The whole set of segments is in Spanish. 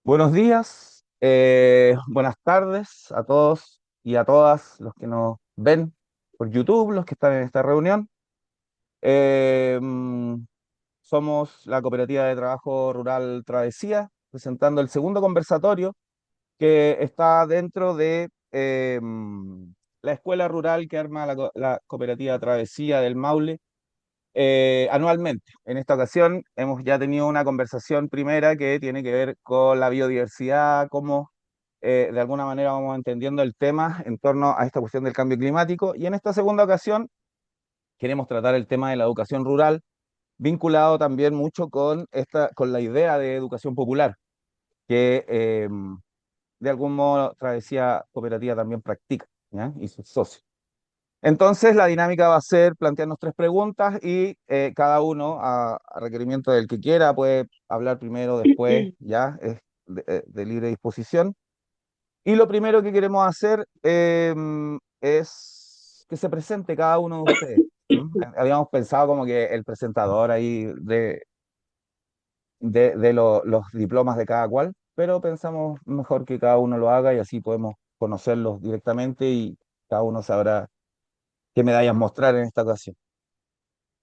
Buenos días, buenas tardes a todos y a todas los que nos ven por YouTube, los que están en esta reunión. Eh, mm, Somos la Cooperativa de Trabajo Rural Travesía, presentando el segundo conversatorio que está dentro de la escuela rural que arma la Cooperativa Travesía del Maule anualmente. En esta ocasión hemos ya tenido una conversación primera que tiene que ver con la biodiversidad, cómo de alguna manera vamos entendiendo el tema en torno a esta cuestión del cambio climático. Y en esta segunda ocasión queremos tratar el tema de la educación rural, vinculado también mucho con la idea de educación popular, que de algún modo Travesía Cooperativa también practica, ¿ya? Y sus socios. Entonces, la dinámica va a ser plantearnos tres preguntas y cada uno, a requerimiento del que quiera, puede hablar primero, después, ya, es de libre disposición. Y lo primero que queremos hacer es que se presente cada uno de ustedes. ¿M? Habíamos pensado como que el presentador ahí de los diplomas de cada cual, pero pensamos mejor que cada uno lo haga y así podemos conocerlos directamente y cada uno sabrá qué medallas mostrar en esta ocasión.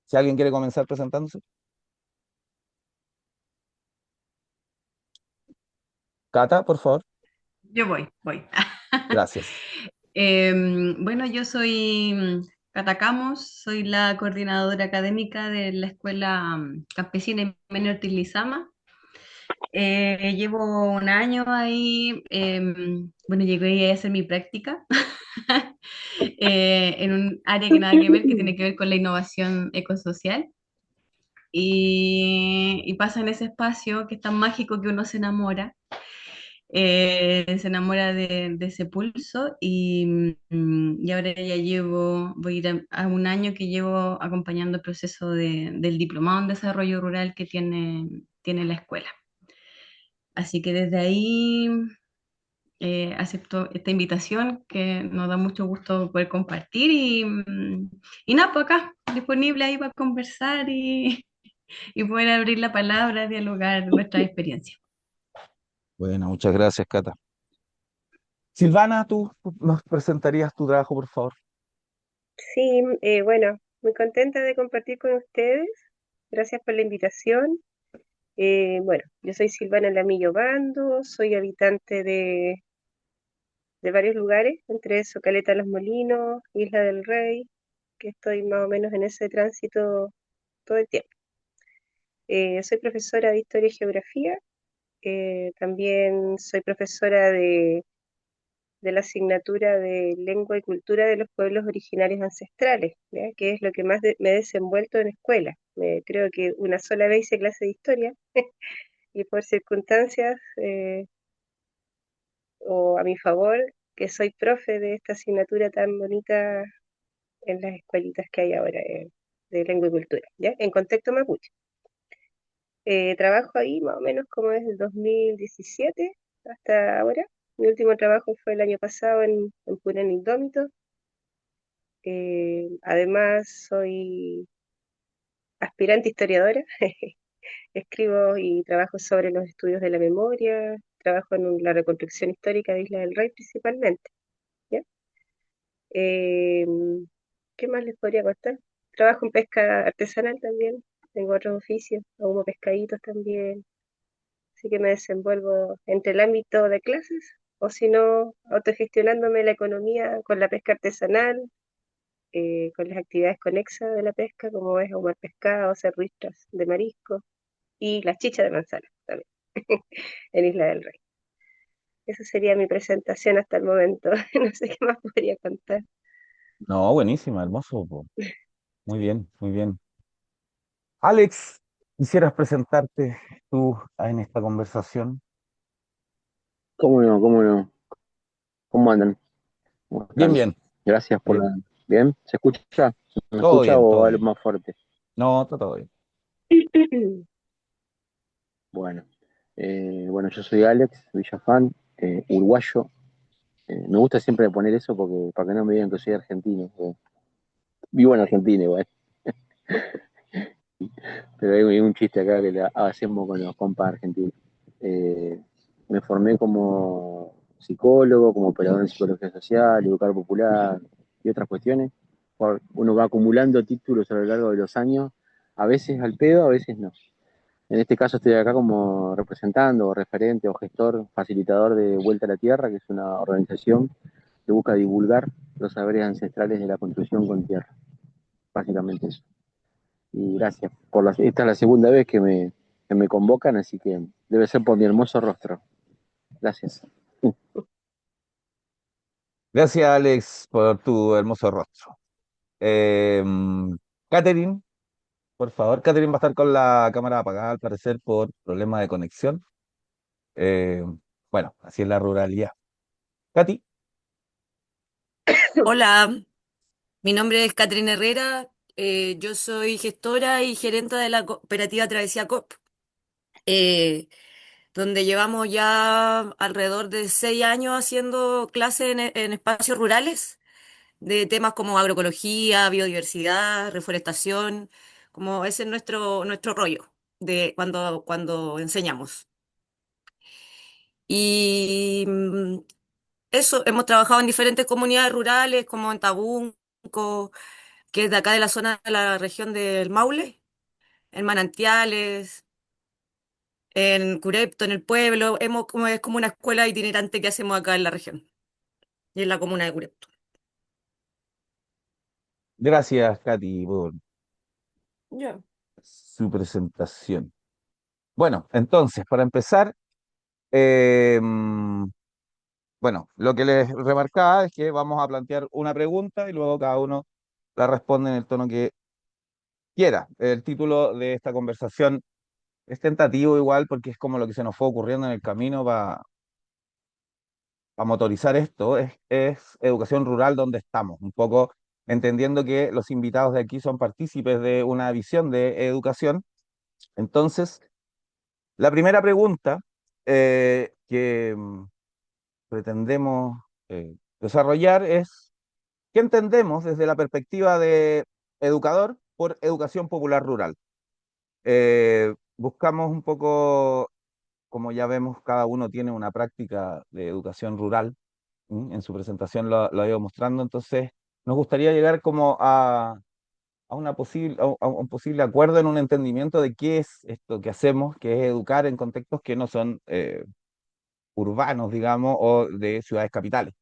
Si alguien quiere comenzar presentándose. Cata, por favor. Yo voy. Gracias. Bueno, yo soy Cata Camos, soy la coordinadora académica de la Escuela Campesina y Menor Lizama. Llevo un año ahí, bueno, llegué a hacer mi práctica en un área que nada que ver, que tiene que ver con la innovación ecosocial. Y pasa en ese espacio que es tan mágico que uno se enamora, se enamora de ese pulso y ahora ya voy a ir a un año que llevo acompañando el proceso del diplomado en desarrollo rural que tiene la escuela. Así que desde ahí acepto esta invitación que nos da mucho gusto poder compartir y nada, pues acá disponible ahí para conversar y poder abrir la palabra, dialogar nuestra experiencia. Bueno, muchas gracias, Cata. Silvana, tú nos presentarías tu trabajo, por favor. Sí, bueno, muy contenta de compartir con ustedes. Gracias por la invitación. Bueno, yo soy Silvana Lamillo Bando, soy habitante de varios lugares, entre eso Caleta Los Molinos, Isla del Rey, que estoy más o menos en ese tránsito todo el tiempo. Soy profesora de Historia y Geografía, también soy profesora de la asignatura de Lengua y Cultura de los Pueblos Originarios Ancestrales, ¿ya? Que es lo que más me he desenvuelto en escuela. Creo que una sola vez hice clase de historia y por circunstancias o a mi favor, que soy profe de esta asignatura tan bonita en las escuelitas que hay ahora de Lengua y Cultura, ¿ya? En contexto mapuche. Trabajo ahí más o menos como desde el 2017 hasta ahora. Mi último trabajo fue el año pasado en Puren Indómito. Además, soy aspirante historiadora, escribo y trabajo sobre los estudios de la memoria, trabajo en la reconstrucción histórica de Isla del Rey principalmente, ¿ya? Eh, ¿Qué más les podría contar? Trabajo en pesca artesanal también, tengo otros oficios, hago pescaditos también, así que me desenvuelvo entre el ámbito de clases, o si no, autogestionándome la economía con la pesca artesanal, con las actividades conexas de la pesca, como es ahumar pescado, hacer ristras de marisco y las chichas de manzana también, en Isla del Rey. Esa sería mi presentación hasta el momento. No sé qué más podría contar. No, buenísima, hermoso, po. Muy bien, muy bien. Alex, ¿quisieras presentarte tú en esta conversación? ¿Cómo no? ¿Cómo no? ¿Cómo andan? ¿Cómo Bien, están? bien. Gracias por Eh, la... ¿Bien? ¿Se escucha? ¿Me Todo escucha bien, o todo hablo bien. más fuerte? No, está todo bien. Bueno, bueno, yo soy Alex Villafán, uruguayo. Me gusta siempre poner eso porque para que no me digan que soy argentino. Vivo en Argentina igual, pero hay un chiste acá que le hacemos con los compas argentinos. Eh, me formé como psicólogo, como operador en psicología social, educador popular y otras cuestiones. Uno va acumulando títulos a lo largo de los años, a veces al pedo, a veces no. En este caso estoy acá como representando, o referente, o gestor, facilitador de Vuelta a la Tierra, que es una organización que busca divulgar los saberes ancestrales de la construcción con tierra. Básicamente eso. Y gracias. Esta es la segunda vez que me convocan, así que debe ser por mi hermoso rostro. Gracias. Gracias, Alex, por tu hermoso rostro. Eh, Catherine, por favor, Catherine va a estar con la cámara apagada al parecer por problemas de conexión. Eh, bueno, así es la ruralidad. Katy, Hola, mi nombre es Catherine Herrera, yo soy gestora y gerenta de la cooperativa Travesía COP, eh, donde llevamos ya alrededor de 6 años haciendo clases en espacios rurales de temas como agroecología, biodiversidad, reforestación, como ese es nuestro rollo de cuando enseñamos. Y eso, hemos trabajado en diferentes comunidades rurales como en Tabunco, que es de acá de la zona de la región del Maule, en Manantiales, en Curepto, en el pueblo. Es como una escuela itinerante que hacemos acá en la región y en la comuna de Curepto. gracias, Katy, por Ya. su presentación. Bueno, entonces, para empezar, eh, bueno, lo que les remarcaba es que vamos a plantear una pregunta y luego cada uno la responde en el tono que quiera. El título de esta conversación es tentativo igual porque es como lo que se nos fue ocurriendo en el camino para motorizar esto, es educación rural donde estamos, un poco entendiendo que los invitados de aquí son partícipes de una visión de educación. Entonces, la primera pregunta que pretendemos desarrollar es, ¿qué entendemos desde la perspectiva de educador por educación popular rural? Buscamos un poco, como ya vemos, cada uno tiene una práctica de educación rural. En su presentación lo ha ido mostrando, entonces nos gustaría llegar como a una a un posible acuerdo en un entendimiento de qué es esto que hacemos, que es educar en contextos que no son urbanos, digamos, o de ciudades capitales.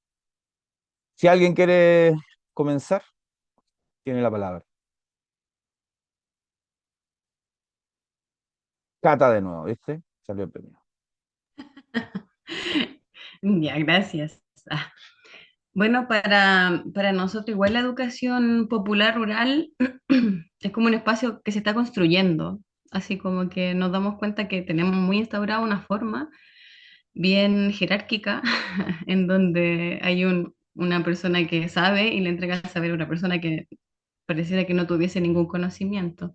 Si alguien quiere comenzar, tiene la palabra. Cata de nuevo, ¿viste? Salió el premio. Ya, gracias. Bueno, para nosotros igual la educación popular rural es como un espacio que se está construyendo, así como que nos damos cuenta que tenemos muy instaurada una forma bien jerárquica en donde hay una persona que sabe y le entrega el saber a una persona que pareciera que no tuviese ningún conocimiento.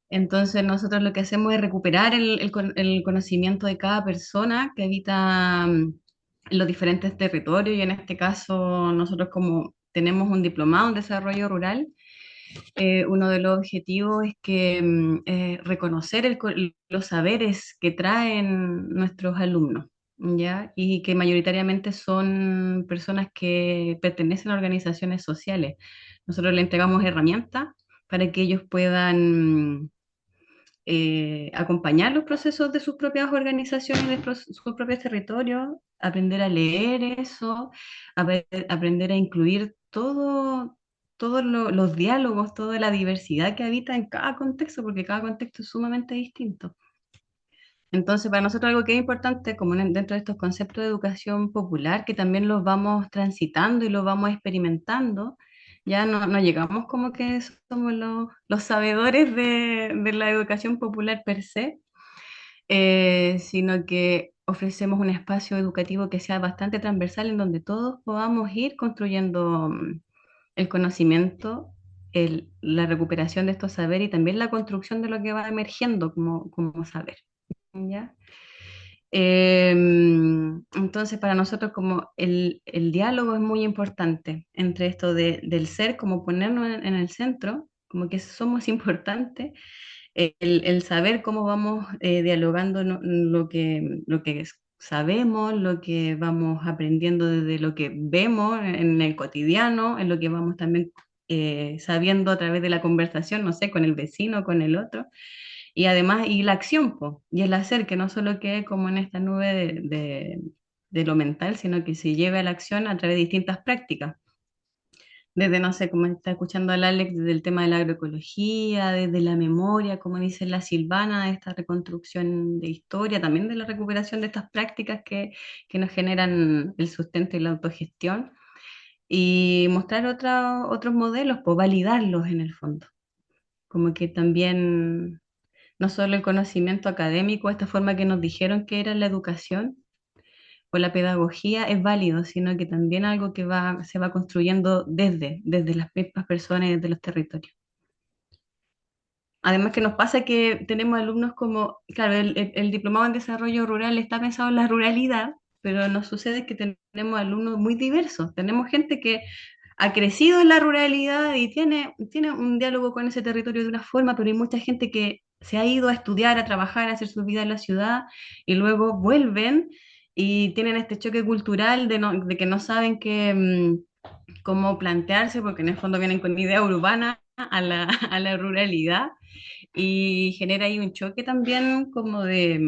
Entonces nosotros lo que hacemos es recuperar el conocimiento de cada persona que habita en los diferentes territorios y en este caso nosotros como tenemos un diplomado en desarrollo rural, uno de los objetivos es que reconocer los saberes que traen nuestros alumnos, ¿ya? Y que mayoritariamente son personas que pertenecen a organizaciones sociales. Nosotros le entregamos herramientas para que ellos puedan acompañar los procesos de sus propias organizaciones, sus propios territorios, aprender a leer eso, aprender a incluir todos los diálogos, toda la diversidad que habita en cada contexto, porque cada contexto es sumamente distinto. Entonces, para nosotros algo que es importante, como dentro de estos conceptos de educación popular, que también los vamos transitando y los vamos experimentando, ya no llegamos como que somos los sabedores de la educación popular per se, sino que ofrecemos un espacio educativo que sea bastante transversal en donde todos podamos ir construyendo el conocimiento, la recuperación de estos saberes y también la construcción de lo que va emergiendo como saber. ¿Ya? Entonces, para nosotros como el diálogo es muy importante entre esto del ser, como ponernos en el centro, como que somos importantes, el saber cómo vamos dialogando lo que sabemos, lo que vamos aprendiendo desde lo que vemos en el cotidiano, en lo que vamos también sabiendo a través de la conversación, no sé, con el vecino, con el otro. Y además, y la acción, po, y el hacer, que no solo quede como en esta nube de lo mental, sino que se lleve a la acción a través de distintas prácticas. Desde, no sé, como está escuchando al Alex, desde el tema de la agroecología, desde la memoria, como dice la Silvana, de esta reconstrucción de historia, también de la recuperación de estas prácticas que nos generan el sustento y la autogestión, y mostrar otros modelos, pues validarlos en el fondo. Como que también no solo el conocimiento académico, esta forma que nos dijeron que era la educación o la pedagogía es válido, sino que también algo que se va construyendo desde las mismas personas y desde los territorios. Además que nos pasa que tenemos alumnos como, claro, el diplomado en desarrollo rural está pensado en la ruralidad, pero nos sucede que tenemos alumnos muy diversos. Tenemos gente que ha crecido en la ruralidad y tiene un diálogo con ese territorio de una forma, pero hay mucha gente que se ha ido a estudiar, a trabajar, a hacer su vida en la ciudad y luego vuelven y tienen este choque cultural de que no saben cómo plantearse, porque en el fondo vienen con idea urbana a la ruralidad y genera ahí un choque también como de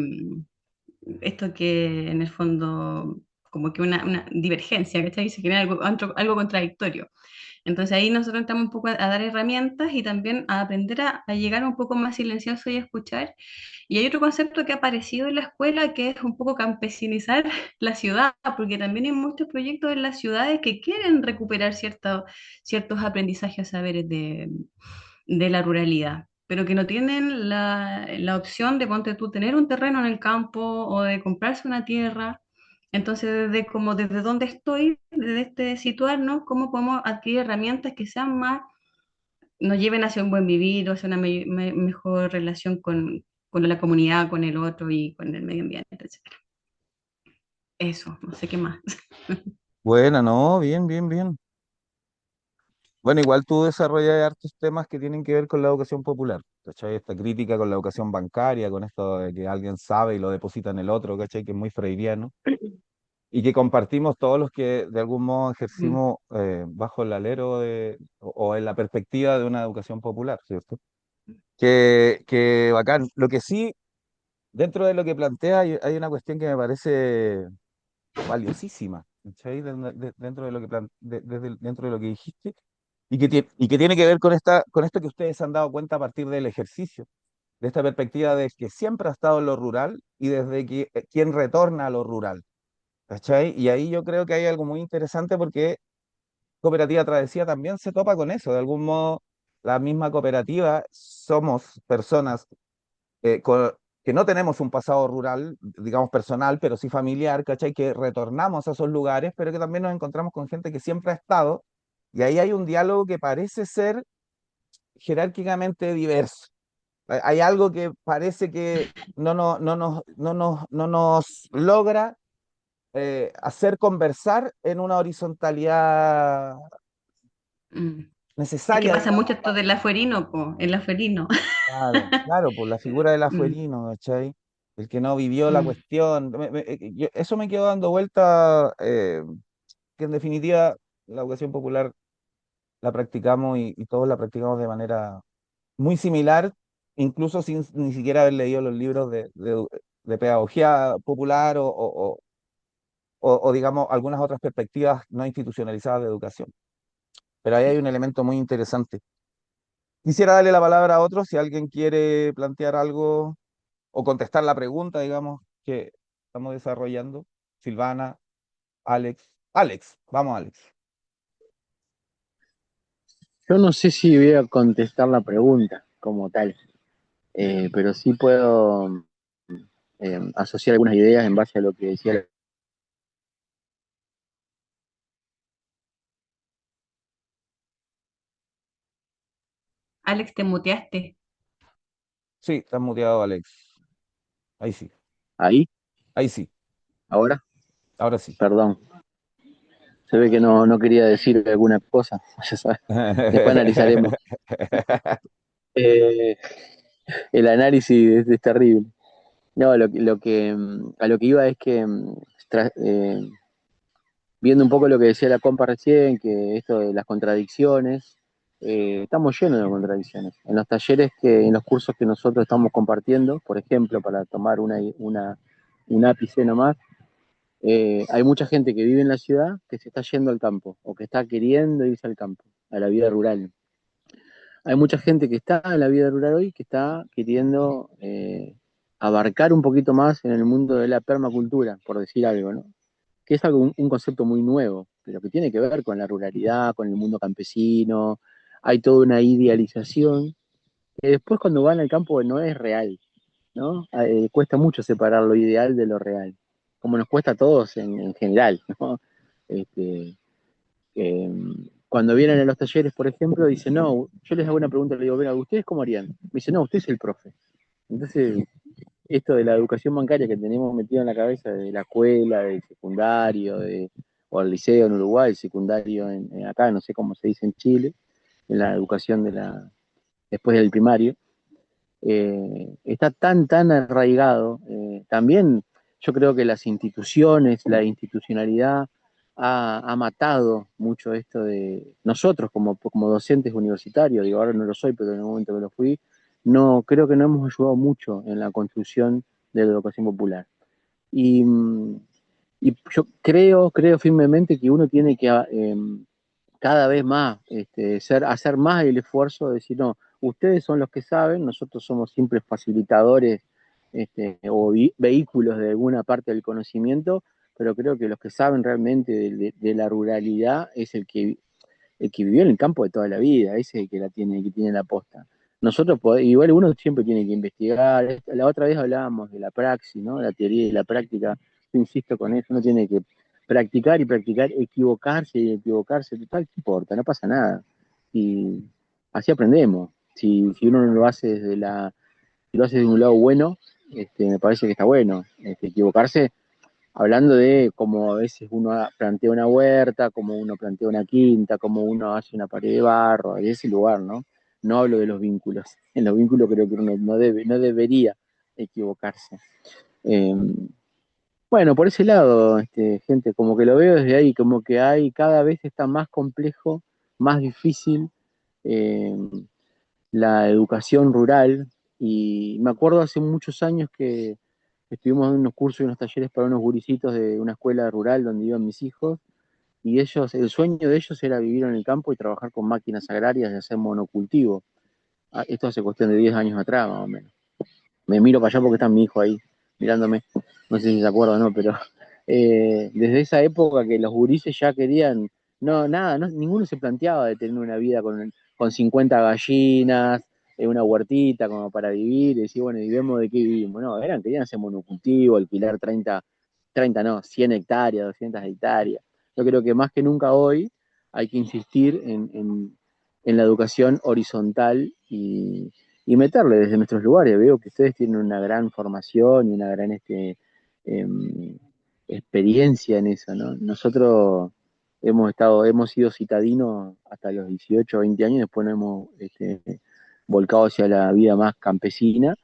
esto que en el fondo como que una divergencia, ¿cachai? Se genera algo contradictorio. Entonces ahí nosotros estamos un poco a dar herramientas y también a aprender a llegar un poco más silencioso y a escuchar. Y hay otro concepto que ha aparecido en la escuela que es un poco campesinizar la ciudad, porque también hay muchos proyectos en las ciudades que quieren recuperar ciertos aprendizajes, saberes de la ruralidad, pero que no tienen la opción de, ponte tú, tener un terreno en el campo o de comprarse una tierra. Entonces, desde donde estoy, desde este situarnos, cómo podemos adquirir herramientas que sean más, nos lleven hacia un buen vivir o hacia una mejor relación con la comunidad, con el otro y con el medio ambiente, etcétera. Eso, no sé qué más. Buena, no, bien, bien, bien. Bueno, igual tú desarrollas hartos temas que tienen que ver con la educación popular, ¿cachai? Esta crítica con la educación bancaria, con esto de que alguien sabe y lo deposita en el otro, ¿cachai? Que es muy freiriano, y que compartimos todos los que de algún modo Mm, ejercimos bajo el alero o en la perspectiva de una educación popular, ¿cierto? Que bacán. Lo que sí, dentro de lo que plantea, hay una cuestión que me parece valiosísima, ¿cachai? Dentro de lo que dentro de lo que dijiste y que tiene que ver con con esto que ustedes se han dado cuenta a partir del ejercicio, de esta perspectiva de que siempre ha estado en lo rural y desde que quien retorna a lo rural, ¿cachai? Y ahí yo creo que hay algo muy interesante porque Cooperativa Travesía también se topa con eso, de algún modo la misma cooperativa somos personas que no tenemos un pasado rural, digamos personal, pero sí familiar, ¿cachai? Que retornamos a esos lugares, pero que también nos encontramos con gente que siempre ha estado, y ahí hay un diálogo que parece ser jerárquicamente diverso. Hay algo que parece que no nos logra hacer conversar en una horizontalidad mm. Es que necesaria, pasa mucho digamos. esto del afuerino, po, el afuerino. Claro, claro, por la figura del Mm, afuerino, ¿cachai? El que no vivió la mm. cuestión. Eso me quedó dando vuelta, que en definitiva la educación popular la practicamos y todos la practicamos de manera muy similar, incluso sin ni siquiera haber leído los libros de pedagogía popular o, digamos, algunas otras perspectivas no institucionalizadas de educación. Pero ahí hay un elemento muy interesante. Quisiera darle la palabra a otro si alguien quiere plantear algo o contestar la pregunta, digamos, que estamos desarrollando. Silvana, Alex. Alex, vamos, Alex. Yo no sé si voy a contestar la pregunta como tal, pero sí puedo asociar algunas ideas en base a lo que decía. Alex, te muteaste. Sí, estás muteado, Alex. Ahí sí, Ahí, ahí sí, ahora, ahora sí. perdón. Se ve que no quería decir alguna cosa. Ya sabes. Después analizaremos. Eh, el análisis es terrible. No, a lo que iba es que viendo un poco lo que decía la compa recién, que esto de las contradicciones, estamos llenos de contradicciones. En los talleres en los cursos que nosotros estamos compartiendo, por ejemplo, para tomar un ápice nomás, hay mucha gente que vive en la ciudad que se está yendo al campo o que está queriendo irse al campo, a la vida rural. Hay mucha gente que está en la vida rural hoy que está queriendo abarcar un poquito más en el mundo de la permacultura, por decir algo, ¿no? Que es algo, un concepto muy nuevo, pero que tiene que ver con la ruralidad, con el mundo campesino. Hay toda una idealización que después cuando van al campo no es real, ¿no? Cuesta mucho separar lo ideal de lo real, como nos cuesta a todos en general, ¿no? Este, eh, Cuando vienen a los talleres, por ejemplo, dicen, no, yo les hago una pregunta, le digo, venga, ¿ustedes cómo harían? Me dicen, no, usted es el profe. Entonces, esto de la educación bancaria que tenemos metido en la cabeza de la escuela, del secundario, o el liceo en Uruguay, el secundario acá, no sé cómo se dice en Chile, en la educación después del primario, está tan arraigado. También yo creo que las instituciones, la institucionalidad ha matado mucho esto de nosotros como docentes universitarios, digo, ahora no lo soy, pero en el momento que lo fui, no, creo que no hemos ayudado mucho en la construcción de la educación popular. Y, y yo creo firmemente que uno tiene que cada vez más hacer más el esfuerzo de decir, no, ustedes son los que saben, nosotros somos simples facilitadores o vehículos de alguna parte del conocimiento, pero creo que los que saben realmente de la ruralidad es el que vivió en el campo de toda la vida, ese es el que que tiene la posta. Nosotros, igual uno siempre tiene que investigar. La otra vez hablábamos de la praxis, ¿no? La teoría y la práctica. Yo insisto con eso, uno tiene que practicar y practicar, equivocarse y equivocarse, total, ¿qué importa? No pasa nada. Y así aprendemos. Si uno no lo hace si lo hace de un lado bueno, me parece que está bueno. Equivocarse hablando de cómo a veces uno plantea una huerta, cómo uno plantea una quinta, cómo uno hace una pared de barro, de ese lugar, ¿no? No hablo de los vínculos. En los vínculos creo que uno no debería equivocarse. Eh, bueno, por ese lado, gente, como que lo veo desde ahí, como que cada vez está más complejo, más difícil eh, la educación rural. Y me acuerdo hace muchos años que estuvimos en unos cursos y unos talleres para unos gurisitos de una escuela rural donde iban mis hijos, y el sueño de ellos era vivir en el campo y trabajar con máquinas agrarias y hacer monocultivo. Esto hace cuestión de 10 años atrás, más o menos. Me miro para allá porque está mi hijo ahí mirándome, no sé si se acuerda o no, pero desde esa época que los gurises ya querían, no, nada, ninguno se planteaba de tener una vida con 50 gallinas, una huertita como para vivir, y decir, bueno, y vemos de qué vivimos. No, querían hacer monocultivo, alquilar 30 no, 100 hectáreas, 200 hectáreas. Yo creo que más que nunca hoy hay que insistir en la educación horizontal y meterle desde nuestros lugares. Veo que ustedes tienen una gran formación y una gran em, experiencia en eso, ¿no? Nosotros hemos sido citadinos hasta los 18 o 20 años, después nos hemos volcado hacia la vida más campesina,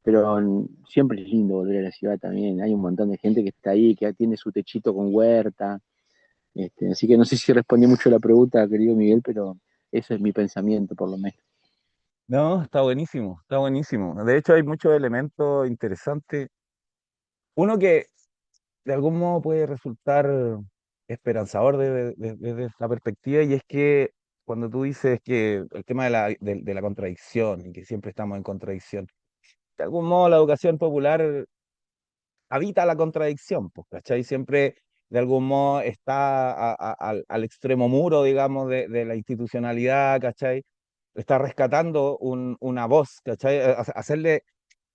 pero siempre es lindo volver a la ciudad también. Hay un montón de gente que está ahí, que tiene su techito con huerta. Así que no sé si respondí mucho la pregunta, querido Miguel, pero eso es mi pensamiento, por lo menos. No, está buenísimo, está buenísimo. De hecho, hay muchos elementos interesantes. Uno que de algún modo puede resultar esperanzador desde esta perspectiva, y es que cuando tú dices que el tema de la contradicción, y que siempre estamos en contradicción, de algún modo la educación popular habita la contradicción, pues, ¿cachai? Siempre de algún modo está al extremo muro, digamos, de la institucionalidad, ¿cachai? Está rescatando una voz, ¿cachai? Hacerle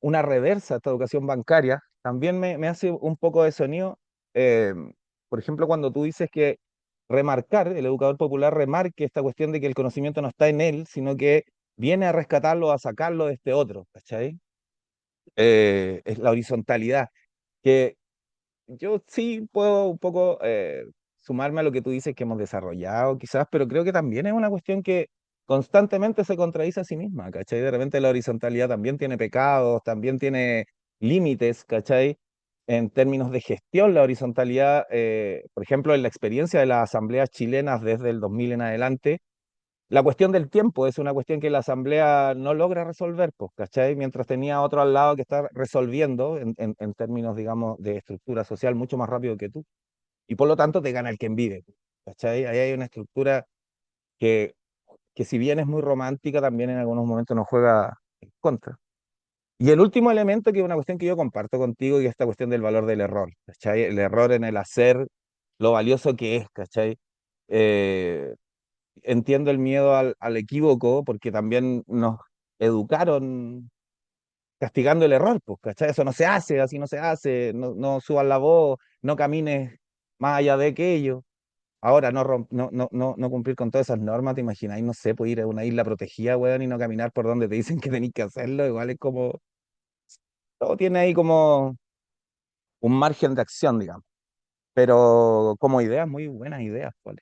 una reversa a esta educación bancaria también me hace un poco de sonido. eh, por ejemplo, cuando tú dices que el educador popular remarque esta cuestión de que el conocimiento no está en él, sino que viene a rescatarlo, a sacarlo de este otro, ¿cachai? Es la horizontalidad, que yo sí puedo un poco sumarme a lo que tú dices que hemos desarrollado quizás, pero creo que también es una cuestión que constantemente se contradice a sí misma, ¿cachai? De repente la horizontalidad también tiene pecados, también tiene límites, ¿cachai? En términos de gestión, la horizontalidad, por ejemplo, en la experiencia de las asambleas chilenas desde el 2000 en adelante, la cuestión del tiempo es una cuestión que la asamblea no logra resolver, pues, ¿cachai? Mientras tenía otro al lado que está resolviendo en términos, digamos, de estructura social mucho más rápido que tú. Y por lo tanto te gana el que envive, ¿cachai? Ahí hay una estructura que, que si bien es muy romántica, también en algunos momentos nos juega en contra. Y el último elemento, que es una cuestión que yo comparto contigo, y es esta cuestión del valor del error, ¿cachai? El error en el hacer, lo valioso que es, ¿cachai? Eh, Entiendo el miedo al equívoco, porque también nos educaron castigando el error, pues, ¿cachai? Eso no se hace, así no se hace, no, no subas la voz, no camines más allá de aquello. Ahora, no cumplir con todas esas normas, ¿te imagináis? No sé, pues ir a una isla protegida, weón, y no caminar por donde te dicen que tenéis que hacerlo, igual es como, todo tiene ahí como un margen de acción, digamos. Pero como ideas, muy buenas ideas, ¿cuál?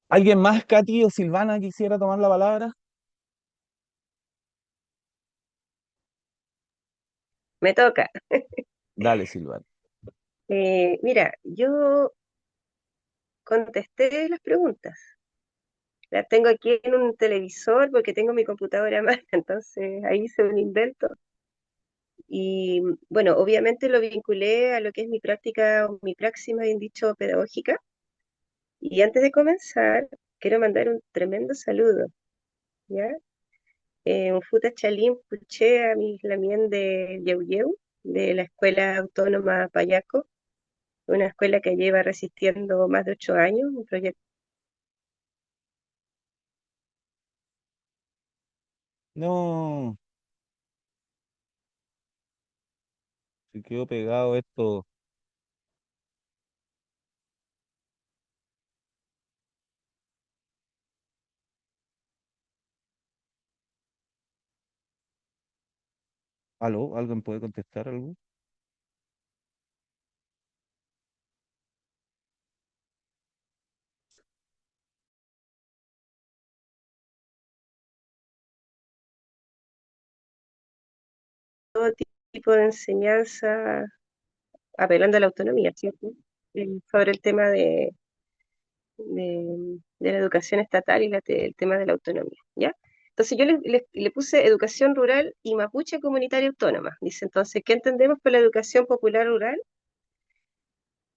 ¿Alguien más, Katy o Silvana, quisiera tomar la palabra? Me toca. Dale, Silvana. Mira, yo contesté las preguntas. Las tengo aquí en un televisor porque tengo mi computadora más, entonces ahí hice un invento. Y bueno, obviamente lo vinculé a lo que es mi práctica, o mi praxis, más bien dicho, pedagógica. Y antes de comenzar, quiero mandar un tremendo saludo, ¿ya? Un futa chalín puché a mi lamien de Yeu Yeu, de la Escuela Autónoma Payaco, una escuela que lleva resistiendo más de 8 años, un proyecto. No, se quedó pegado esto. ¿Aló? ¿Alguien puede contestar algo? Todo tipo de enseñanza apelando a la autonomía, ¿cierto? Sobre el tema de la educación estatal y el tema de la autonomía, ¿ya? Entonces yo le puse educación rural y mapuche comunitaria autónoma. Dice entonces, ¿qué entendemos por la educación popular rural?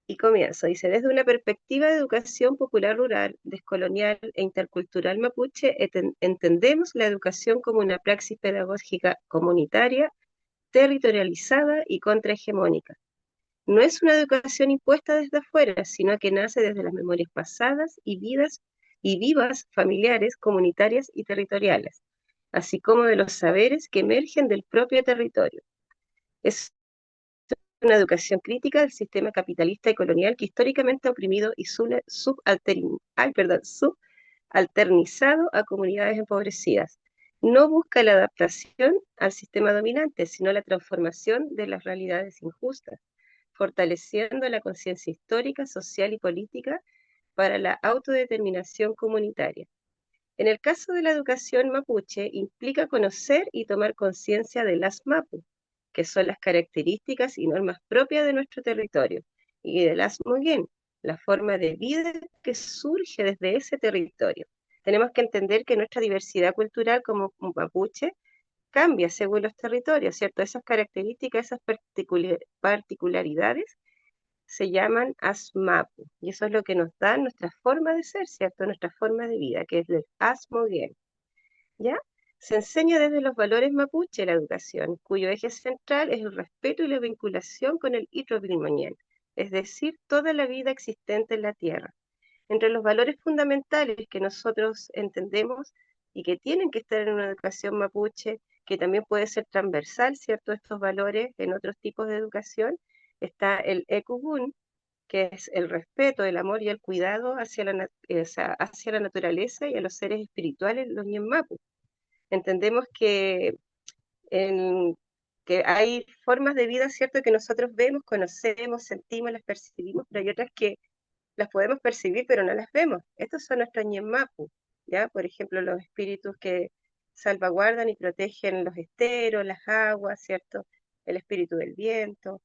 Y comienzo, dice, desde una perspectiva de educación popular rural, descolonial e intercultural mapuche, entendemos la educación como una praxis pedagógica comunitaria, territorializada y contrahegemónica. No es una educación impuesta desde afuera, sino que nace desde las memorias pasadas y vivas familiares, comunitarias y territoriales, así como de los saberes que emergen del propio territorio. Es una educación crítica del sistema capitalista y colonial que históricamente ha oprimido y subalternizado a comunidades empobrecidas. No busca la adaptación al sistema dominante, sino la transformación de las realidades injustas, fortaleciendo la conciencia histórica, social y política para la autodeterminación comunitaria. En el caso de la educación mapuche, implica conocer y tomar conciencia de las mapu, que son las características y normas propias de nuestro territorio, y de las moguén, la forma de vida que surge desde ese territorio. Tenemos que entender que nuestra diversidad cultural como mapuche cambia según los territorios, ¿cierto? Esas características, esas particularidades se llaman asmapu, y eso es lo que nos da nuestra forma de ser, ¿cierto? Nuestra forma de vida, que es el asmoguén, ¿ya? Se enseña desde los valores mapuche la educación, cuyo eje central es el respeto y la vinculación con el Itrobilmoñén, es decir, toda la vida existente en la tierra. Entre los valores fundamentales que nosotros entendemos y que tienen que estar en una educación mapuche, que también puede ser transversal, ¿cierto? Estos valores en otros tipos de educación, está el Ekubun, que es el respeto, el amor y el cuidado hacia la naturaleza y a los seres espirituales, los Ñenmapu. Entendemos en, que hay formas de vida, ¿cierto?, que nosotros vemos, conocemos, sentimos, las percibimos, pero hay otras que las podemos percibir, pero no las vemos. Estos son nuestros ñemmapu, ¿ya? Por ejemplo, los espíritus que salvaguardan y protegen los esteros, las aguas, ¿cierto? el espíritu del viento.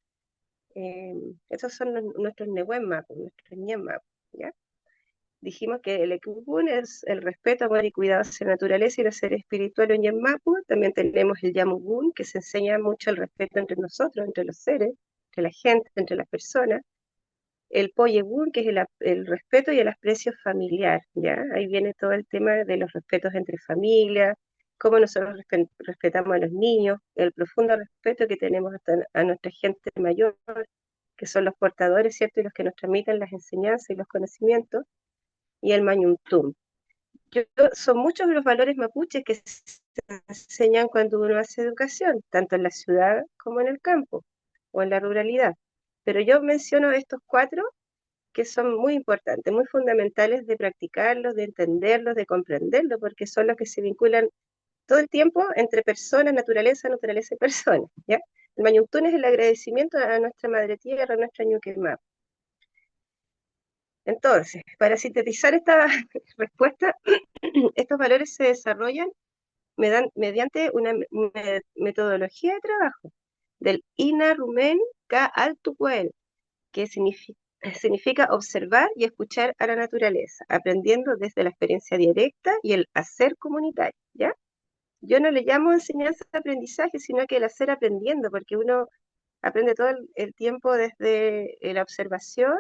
Eh, Esos son nuestros Nehuen Mapu, nuestros Ñen Mapu, ¿ya? Dijimos que el Equipún es el respeto, amor y cuidado hacia la naturaleza y los seres espirituales en Ñen Mapu. También tenemos el Yamugun, que se enseña mucho el respeto entre nosotros, entre los seres, entre la gente, entre las personas. El Poyegun, que es el respeto y el aprecio familiar, ¿ya? Ahí viene todo el tema de los respetos entre familias, cómo nosotros respetamos a los niños, el profundo respeto que tenemos a nuestra gente mayor, que son los portadores, ¿cierto? Y los que nos transmiten las enseñanzas y los conocimientos, y el Mañuntum. Son muchos los valores mapuches que se enseñan cuando uno hace educación, tanto en la ciudad como en el campo o en la ruralidad. Pero yo menciono estos cuatro que son muy importantes, muy fundamentales de practicarlos, de entenderlos, de comprenderlos, porque son los que se vinculan todo el tiempo entre personas, naturaleza, naturaleza y personas, ¿ya? El Mañuntún es el agradecimiento a nuestra madre tierra, a nuestra Ñuquemap. Entonces, para sintetizar esta respuesta, estos valores se desarrollan mediante una metodología de trabajo del Ina Rumen Ka Altucuel, que significa observar y escuchar a la naturaleza, aprendiendo desde la experiencia directa y el hacer comunitario, ¿ya? Yo no le llamo enseñanza de aprendizaje, sino que el hacer aprendiendo, porque uno aprende todo el tiempo desde la observación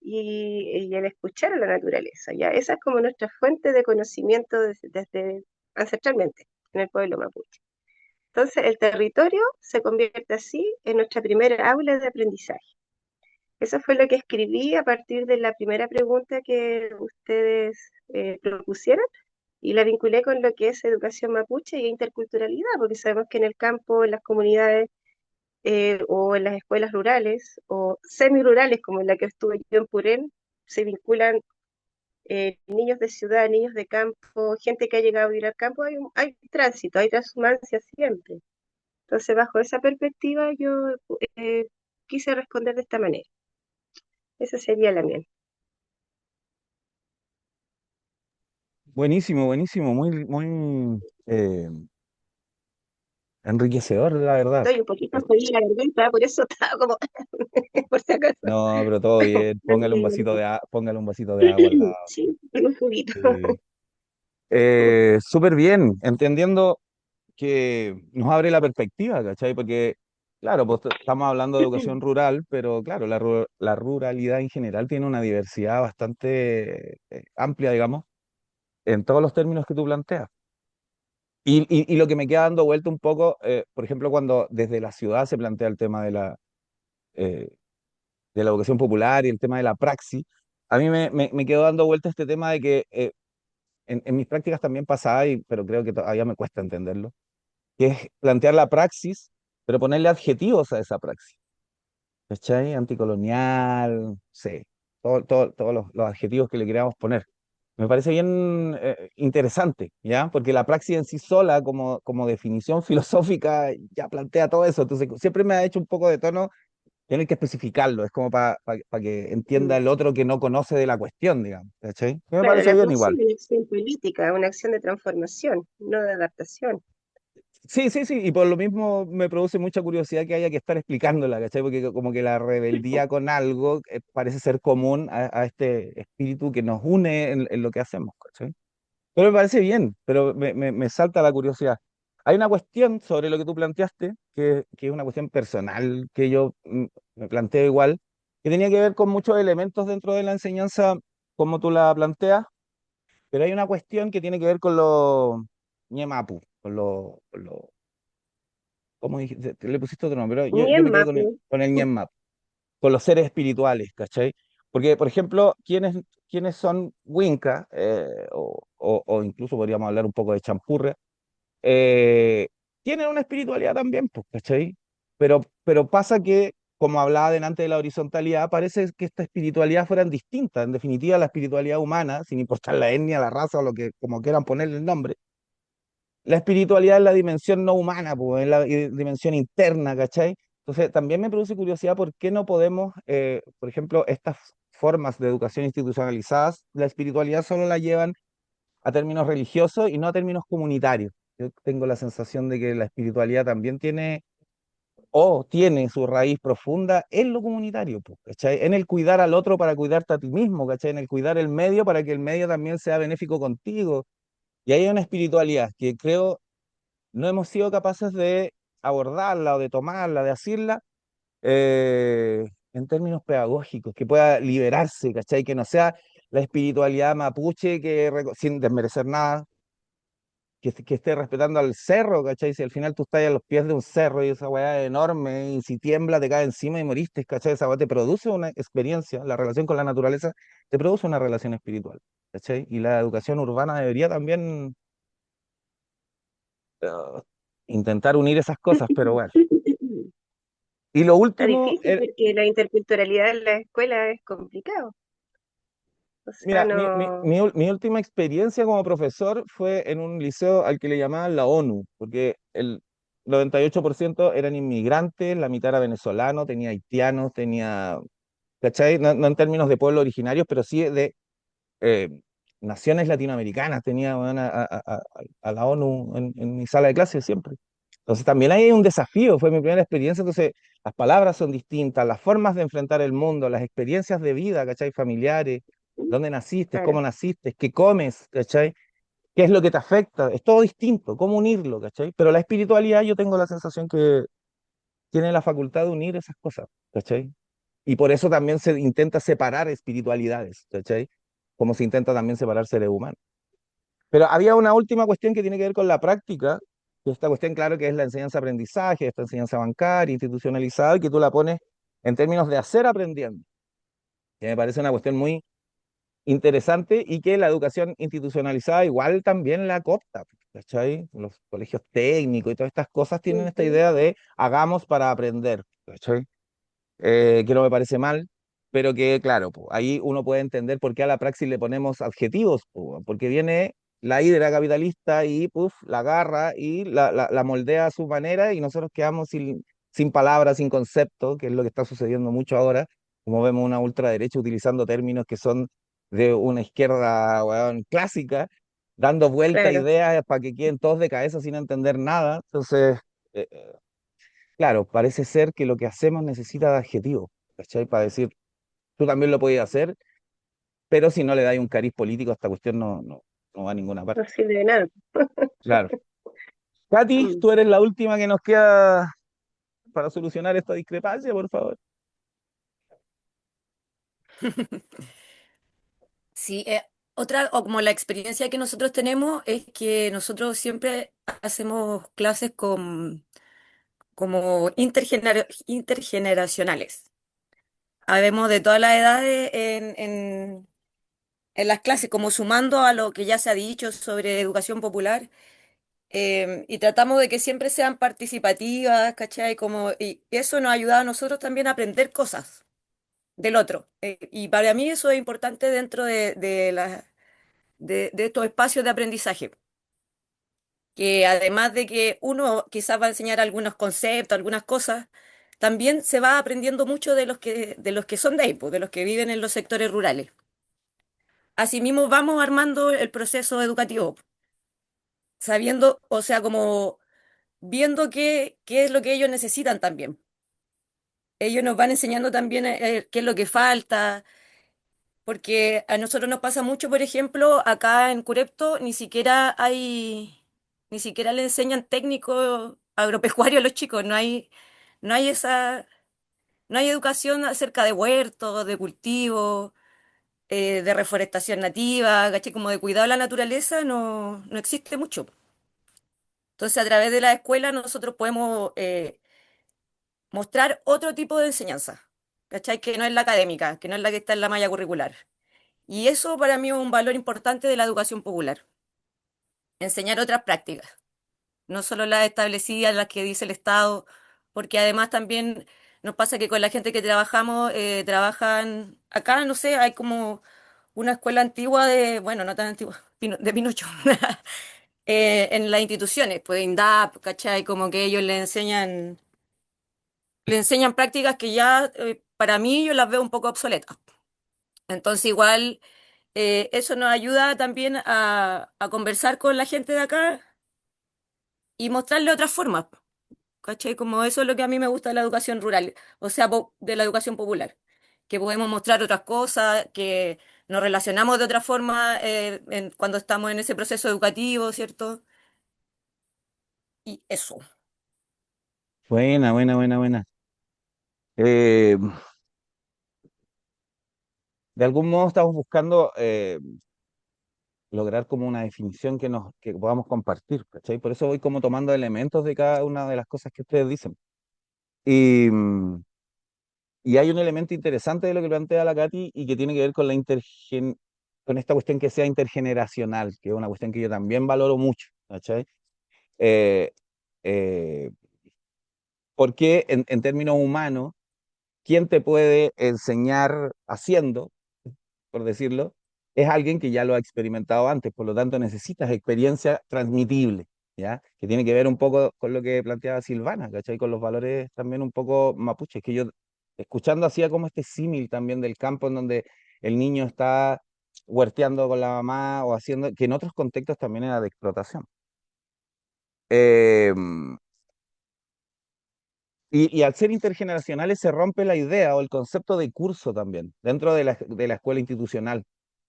y el escuchar a la naturaleza, ¿ya? Esa es como nuestra fuente de conocimiento desde ancestralmente en el pueblo mapuche. Entonces, el territorio se convierte así en nuestra primera aula de aprendizaje. Eso fue lo que escribí a partir de la primera pregunta que ustedes propusieron y la vinculé con lo que es educación mapuche y interculturalidad, porque sabemos que en el campo, en las comunidades o en las escuelas rurales o semi-rurales, como en la que estuve yo en Purén, se vinculan niños de ciudad, niños de campo, gente que ha llegado a vivir al campo, hay tránsito, hay transhumancia siempre. Entonces, bajo esa perspectiva, yo quise responder de esta manera. Esa sería la mía. Buenísimo, buenísimo, muy, muy enriquecedor, la verdad. Estoy un poquito jodida la garganta, por eso estaba como, por si acaso. No, pero todo bien. Póngale un vasito póngale un vasito de agua al lado. Sí, un juguito. Sí. Súper bien, entendiendo que nos abre la perspectiva, ¿cachai? Porque, claro, pues estamos hablando de educación rural, pero claro, la ruralidad en general tiene una diversidad bastante amplia, digamos, en todos los términos que tú planteas. Y lo que me queda dando vuelta un poco, por ejemplo, cuando desde la ciudad se plantea el tema eh, de la educación popular y el tema de la praxis, a mí me quedó dando vuelta este tema de que en mis prácticas también pasaba, pero creo que todavía me cuesta entenderlo, que es plantear la praxis, pero ponerle adjetivos a esa praxis. ¿Cachai? Anticolonial, sí, todos los adjetivos que le queríamos poner. Me parece bien interesante, ¿ya? Porque la praxis en sí sola, como definición filosófica, ya plantea todo eso. Entonces, siempre me ha hecho un poco de tono tener que especificarlo. Es como para que entienda el otro que no conoce de la cuestión, digamos. ¿Cachai? Me Claro, parece la bien próxima igual. es una acción política, una acción de transformación, no de adaptación. Sí, sí, sí, y por lo mismo me produce mucha curiosidad que haya que estar explicándola, ¿cachai? Porque como que la rebeldía con algo parece ser común a este espíritu que nos une en lo que hacemos, ¿cachai? Pero me parece bien, pero me salta la curiosidad. Hay una cuestión sobre lo que tú planteaste, que es una cuestión personal que yo me planteo igual, que tenía que ver con muchos elementos dentro de la enseñanza como tú la planteas, pero hay una cuestión que tiene que ver con lo ñemapu, ¿cómo dijiste? Le pusiste otro nombre, pero yo Ñen me quedé con Mapu, con el ñemap, con los seres espirituales, ¿cachai? Porque, por ejemplo, ¿quiénes son Winca, o incluso podríamos hablar un poco de Champurria, eh, tienen una espiritualidad también, pues, ¿cachai? Pero pasa que, como hablaba delante de la horizontalidad, parece que esta espiritualidad fueran distintas. En definitiva, la espiritualidad humana, sin importar la etnia, la raza o lo que, como quieran ponerle el nombre, la espiritualidad es la dimensión no humana, pues, es la dimensión interna, ¿cachai? Entonces, también me produce curiosidad por qué no podemos, por ejemplo, estas formas de educación institucionalizadas, la espiritualidad solo la llevan a términos religiosos y no a términos comunitarios. Yo tengo la sensación de que la espiritualidad también tiene o tiene su raíz profunda en lo comunitario, po, ¿cachai? En el cuidar al otro para cuidarte a ti mismo, ¿cachai? En el cuidar el medio para que el medio también sea benéfico contigo. Y ahí hay una espiritualidad que creo no hemos sido capaces de abordarla o de tomarla, de asirla en términos pedagógicos, que pueda liberarse, ¿cachai? Que no sea la espiritualidad mapuche, sin desmerecer nada, que esté respetando al cerro, ¿cachai? Si al final tú estás a los pies de un cerro y esa weá es enorme y si tiembla te cae encima y moriste, ¿cachai? Esa weá te produce una experiencia, la relación con la naturaleza te produce una relación espiritual, ¿cachai? Y la educación urbana debería también eh, intentar unir esas cosas, pero bueno. Y lo Está último, difícil porque la interculturalidad en la escuela es complicado. O sea, mira, no, mi última experiencia como profesor fue en un liceo al que le llamaban la ONU, porque el 98% eran inmigrantes, la mitad era venezolano, tenía haitianos, tenía, ¿cachai? No, no en términos de pueblos originarios, pero sí de eh, naciones latinoamericanas, tenía weón, a la ONU en mi sala de clase siempre. Entonces también ahí hay un desafío, fue mi primera experiencia, entonces las palabras son distintas, las formas de enfrentar el mundo, las experiencias de vida, ¿cachai? Familiares, dónde naciste, claro, cómo naciste, qué comes, ¿cachai? ¿Qué es lo que te afecta? Es todo distinto, cómo unirlo, ¿cachai? Pero la espiritualidad yo tengo la sensación que tiene la facultad de unir esas cosas, ¿cachai? Y por eso también se intenta separar espiritualidades, ¿cachai? Como se intenta también separar seres humanos. Pero había una última cuestión que tiene que ver con la práctica, que esta cuestión, claro, que es la enseñanza-aprendizaje, esta enseñanza bancaria, institucionalizada, y que tú la pones en términos de hacer aprendiendo, que me parece una cuestión muy interesante y que la educación institucionalizada igual también la coopta, ¿cachai? Los colegios técnicos y todas estas cosas tienen esta ujú, idea de hagamos para aprender, ¿cachai? Que no me parece mal, pero que, claro, po, ahí uno puede entender por qué a la praxis le ponemos adjetivos, po, porque viene la hidra capitalista y puf, la agarra y la moldea a su manera y nosotros quedamos sin palabras, sin concepto, que es lo que está sucediendo mucho ahora, como vemos una ultraderecha utilizando términos que son de una izquierda, weón, clásica, dando vuelta a claro. ideas para que queden todos de cabeza sin entender nada. Entonces, eh, claro, parece ser que lo que hacemos necesita de adjetivos, ¿cachai? Para decir, tú también lo podías hacer, pero si no le dais un cariz político a esta cuestión no va a ninguna No parte. sirve de nada. Claro. Katy, Mm. tú eres la última que nos queda para solucionar esta discrepancia, por favor. Sí, otra, o como la experiencia que nosotros tenemos es que nosotros siempre hacemos clases como intergeneracionales. Habemos de todas las edades en las clases, como sumando a lo que ya se ha dicho sobre educación popular, y tratamos de que siempre sean participativas, ¿cachai? Y eso nos ayuda a nosotros también a aprender cosas del otro. Y para mí eso es importante dentro de estos espacios de aprendizaje, que además de que uno quizás va a enseñar algunos conceptos, algunas cosas, también se va aprendiendo mucho de los que son de ahí, pues, de los que viven en los sectores rurales. Asimismo, vamos armando el proceso educativo, sabiendo, o sea, como viendo qué es lo que ellos necesitan también. Ellos nos van enseñando también qué es lo que falta, porque a nosotros nos pasa mucho, por ejemplo, acá en Curepto ni siquiera le enseñan técnico agropecuario a los chicos, no hay no hay educación acerca de huertos, de cultivo, de reforestación nativa, ¿cachai? Como de cuidado de la naturaleza, no existe mucho. Entonces, a través de la escuela nosotros podemos mostrar otro tipo de enseñanza, ¿cachai? Que no es la académica, que no es la que está en la malla curricular. Y eso para mí es un valor importante de la educación popular, enseñar otras prácticas, no solo las establecidas, las que dice el Estado, porque además también nos pasa que con la gente que trabajamos, trabajan acá, no sé, hay como una escuela antigua bueno, no tan antigua, de Pinocho, en las instituciones, pues INDAP, ¿cachai? Como que ellos le enseñan prácticas que ya para mí yo las veo un poco obsoletas. Entonces igual eso nos ayuda también a conversar con la gente de acá y mostrarle otras formas. ¿cachai? Como eso es lo que a mí me gusta de la educación rural, o sea, de la educación popular, que podemos mostrar otras cosas, que nos relacionamos de otra forma cuando estamos en ese proceso educativo, ¿cierto? Y eso. Buena, buena, buena, buena. Eh, de algún modo estamos buscando lograr como una definición que podamos compartir, ¿cachai? Por eso voy como tomando elementos de cada una de las cosas que ustedes dicen. Y, y hay un elemento interesante de lo que plantea la Katy y que tiene que ver con con esta cuestión que sea intergeneracional, que es una cuestión que yo también valoro mucho, ¿cachai? Eh, eh, Porque en términos humanos, ¿quién te puede enseñar haciendo, por decirlo? Es alguien que ya lo ha experimentado antes, por lo tanto necesitas experiencia transmitible, ¿ya? Que tiene que ver un poco con lo que planteaba Silvana, ¿cachai? Con los valores también un poco mapuches, que yo, escuchando, hacía como este símil también del campo en donde el niño está huerteando con la mamá o haciendo, que en otros contextos también era de explotación. Eh, y al ser intergeneracionales se rompe la idea o el concepto de curso también dentro de la escuela institucional.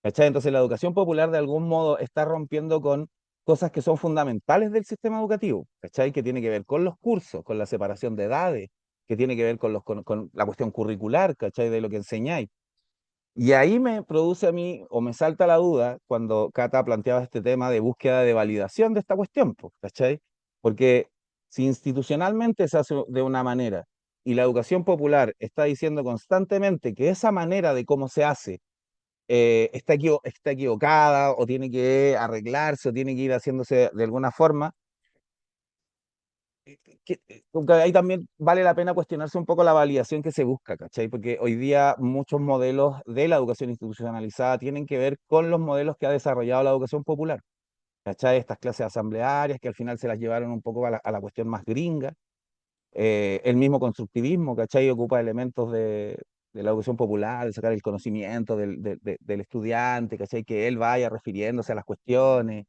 ¿Cachai? Entonces la educación popular de algún modo está rompiendo con cosas que son fundamentales del sistema educativo, ¿cachai? Que tiene que ver con los cursos, con la separación de edades, que tiene que ver con la cuestión curricular, ¿cachai? De lo que enseñáis. Y ahí me produce a mí, o me salta la duda, cuando Cata planteaba este tema de búsqueda de validación de esta cuestión, po, ¿cachai? Porque si institucionalmente se hace de una manera y la educación popular está diciendo constantemente que esa manera de cómo se hace está equivocada o tiene que arreglarse o tiene que ir haciéndose de alguna forma, como que ahí también vale la pena cuestionarse un poco la validación que se busca, ¿cachai? Porque hoy día muchos modelos de la educación institucionalizada tienen que ver con los modelos que ha desarrollado la educación popular, ¿cachai? Estas clases asamblearias que al final se las llevaron un poco a la cuestión más gringa, el mismo constructivismo, ¿cachai? Ocupa elementos de la educación popular, de sacar el conocimiento del estudiante, ¿cachai? Que él vaya refiriéndose a las cuestiones.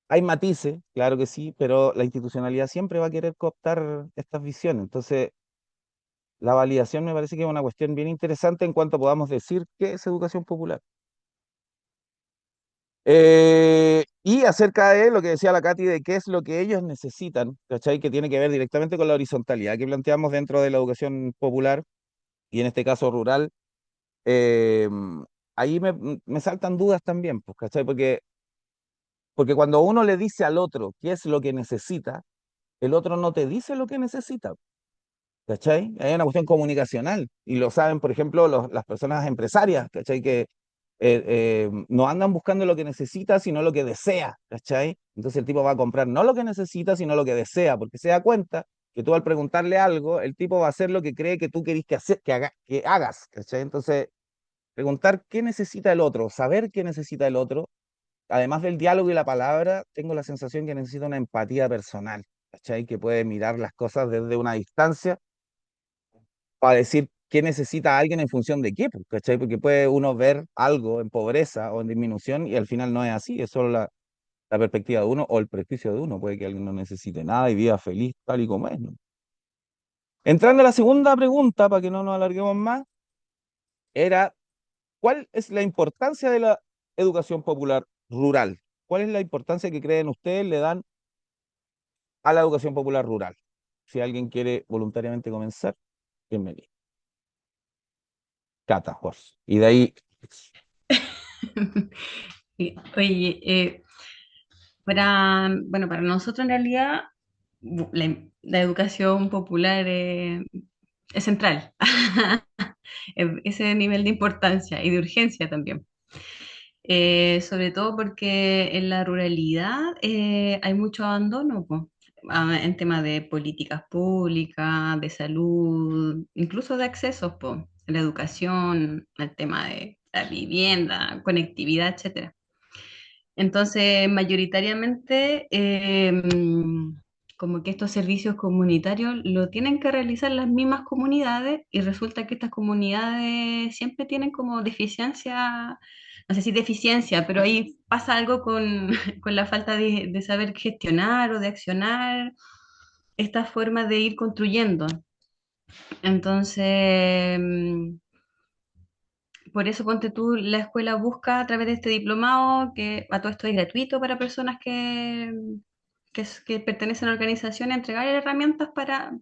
Hay matices, claro que sí, pero la institucionalidad siempre va a querer cooptar estas visiones. Entonces, la validación me parece que es una cuestión bien interesante en cuanto podamos decir qué es educación popular. Y acerca de lo que decía la Katy, de qué es lo que ellos necesitan, ¿cachai? Que tiene que ver directamente con la horizontalidad que planteamos dentro de la educación popular, y en este caso rural, eh, ahí me saltan dudas también, pues, ¿cachai? Porque cuando uno le dice al otro qué es lo que necesita, el otro no te dice lo que necesita. ¿Cachai? Hay una cuestión comunicacional y lo saben, por ejemplo, las personas empresarias, ¿cachai? Que no andan buscando lo que necesita, sino lo que desea, ¿cachai? Entonces el tipo va a comprar no lo que necesita, sino lo que desea, porque se da cuenta que tú al preguntarle algo, el tipo va a hacer lo que cree que tú querís que hagas, ¿cachai? Entonces, preguntar qué necesita el otro, saber qué necesita el otro, además del diálogo y la palabra, tengo la sensación que necesita una empatía personal, ¿cachai? Que puede mirar las cosas desde una distancia para decir qué necesita alguien en función de qué, pues, ¿cachai? Porque puede uno ver algo en pobreza o en disminución y al final no es así, es solo la perspectiva de uno o el prejuicio de uno. Puede que alguien no necesite nada y viva feliz tal y como es, ¿no? Entrando a la segunda pregunta, para que no nos alarguemos más, era, ¿cuál es la importancia de la educación popular rural? ¿Cuál es la importancia que creen ustedes le dan a la educación popular rural? Si alguien quiere voluntariamente comenzar, bienvenido. Cata, Jorge. Y de ahí, Sí, oye, bueno, para nosotros en realidad la educación popular es central. Ese nivel de importancia y de urgencia también. Sobre todo porque en la ruralidad hay mucho abandono, po, en temas de políticas públicas, de salud, incluso de accesos, po, la educación, el tema de la vivienda, conectividad, etcétera. Entonces, mayoritariamente, como que estos servicios comunitarios lo tienen que realizar las mismas comunidades y resulta que estas comunidades siempre tienen como deficiencia, no sé si deficiencia, pero ahí pasa algo con, con la falta de saber gestionar o de accionar esta forma de ir construyendo. Entonces, por eso ponte tú, la escuela busca a través de este diplomado, que a todo esto es gratuito para personas que pertenecen a organizaciones, entregar herramientas para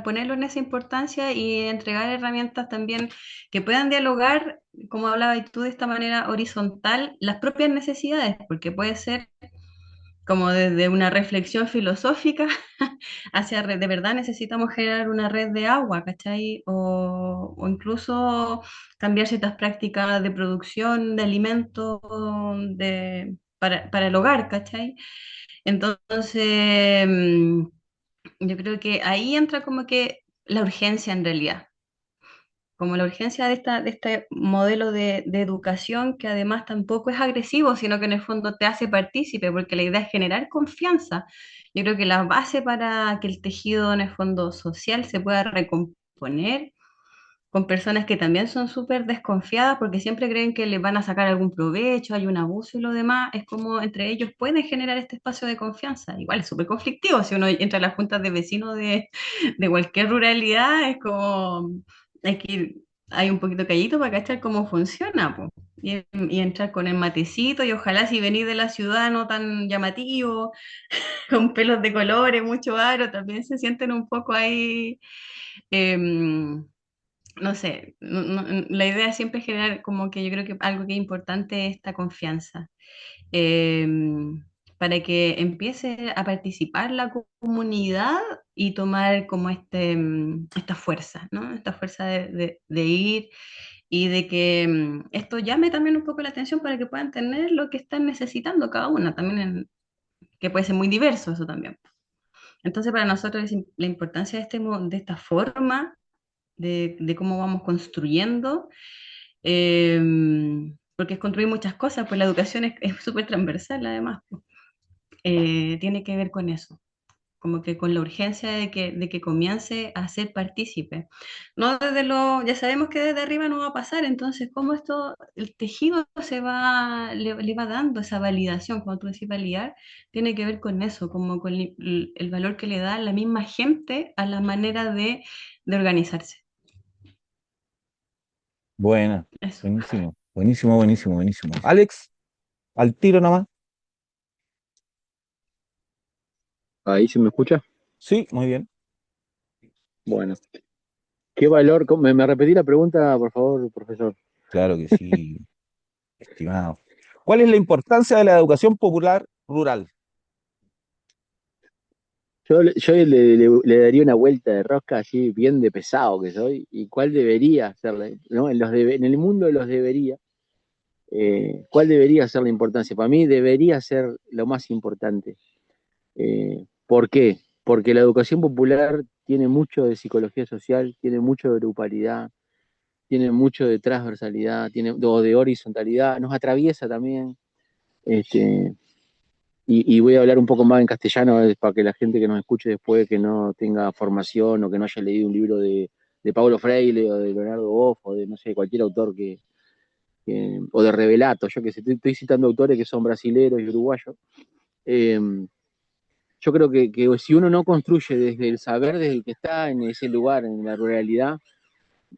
ponerlo en esa importancia y entregar herramientas también que puedan dialogar, como hablabas tú, de esta manera horizontal, las propias necesidades, porque puede ser como desde una reflexión filosófica hacia de verdad necesitamos generar una red de agua, ¿cachai? O incluso cambiar ciertas prácticas de producción de alimentos para el hogar, ¿cachai? Entonces, yo creo que ahí entra como que la urgencia en realidad, como la urgencia de este modelo de educación que además tampoco es agresivo, sino que en el fondo te hace partícipe, porque la idea es generar confianza. Yo creo que la base para que el tejido en el fondo social se pueda recomponer con personas que también son súper desconfiadas porque siempre creen que les van a sacar algún provecho, hay un abuso y lo demás, es como entre ellos pueden generar este espacio de confianza. Igual es súper conflictivo, si uno entra a las juntas de vecinos de cualquier ruralidad, es como hay que ir, hay un poquito callito para cachar cómo funciona, po. Y entrar con el matecito y ojalá si venís de la ciudad no tan llamativo, con pelos de colores, mucho aro, también se sienten un poco ahí em, no sé, la idea siempre es generar como que yo creo que algo que es importante es esta confianza, eh, para que empiece a participar la comunidad y tomar como esta fuerza, ¿no? Esta fuerza de ir y de que esto llame también un poco la atención para que puedan tener lo que están necesitando cada una, también que puede ser muy diverso eso también. Entonces, para nosotros la importancia de, de esta forma de cómo vamos construyendo, eh, porque es construir muchas cosas, pues la educación es súper transversal además, pues. Tiene que ver con eso, como que con la urgencia de que comience a ser partícipe. No desde lo, ya sabemos que desde arriba no va a pasar, entonces cómo esto, el tejido le va dando esa validación, como tú decís, validar, tiene que ver con eso, como con el valor que le da la misma gente a la manera de organizarse. Buena, Eso. buenísimo, buenísimo, buenísimo, buenísimo. Alex, al tiro nomás. Ahí se me escucha. Sí, muy bien. Bueno, ¿qué valor? ¿Me repetí la pregunta, por favor, profesor? Claro que sí, estimado. ¿Cuál es la importancia de la educación popular rural? Yo le daría una vuelta de rosca así, bien de pesado que soy, y cuál debería ser, ¿no? En el mundo de los debería, ¿cuál debería ser la importancia? Para mí debería ser lo más importante. ¿Por qué? Porque la educación popular tiene mucho de psicología social, tiene mucho de grupalidad, tiene mucho de transversalidad, o de horizontalidad, nos atraviesa también. Este, y voy a hablar un poco más en castellano para que la gente que nos escuche después, que no tenga formación o que no haya leído un libro de Paulo Freire o de Leonardo Boff o de, no sé, cualquier autor o de Revelato, yo que sé, estoy citando autores que son brasileros y uruguayos. Eh, yo creo que si uno no construye desde el saber, desde el que está en ese lugar, en la ruralidad,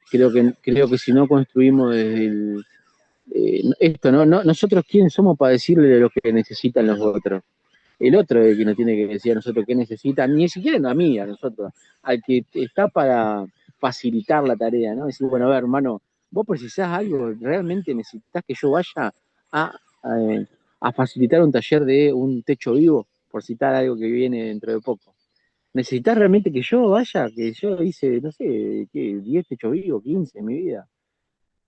creo que si no construimos desde esto, ¿no? Nosotros quiénes somos para decirle lo que necesitan los otros. El otro es el que nos tiene que decir a nosotros qué necesita, ni siquiera a mí, a nosotros, al que está para facilitar la tarea, ¿no? Decir, bueno, a ver, hermano, vos precisás algo, realmente necesitas que yo vaya a, a, a facilitar un taller de un techo vivo, por citar algo que viene dentro de poco. ¿Necesitas realmente que yo vaya? Que yo hice, no sé, ¿qué? 10 techos vivos, 15 en mi vida.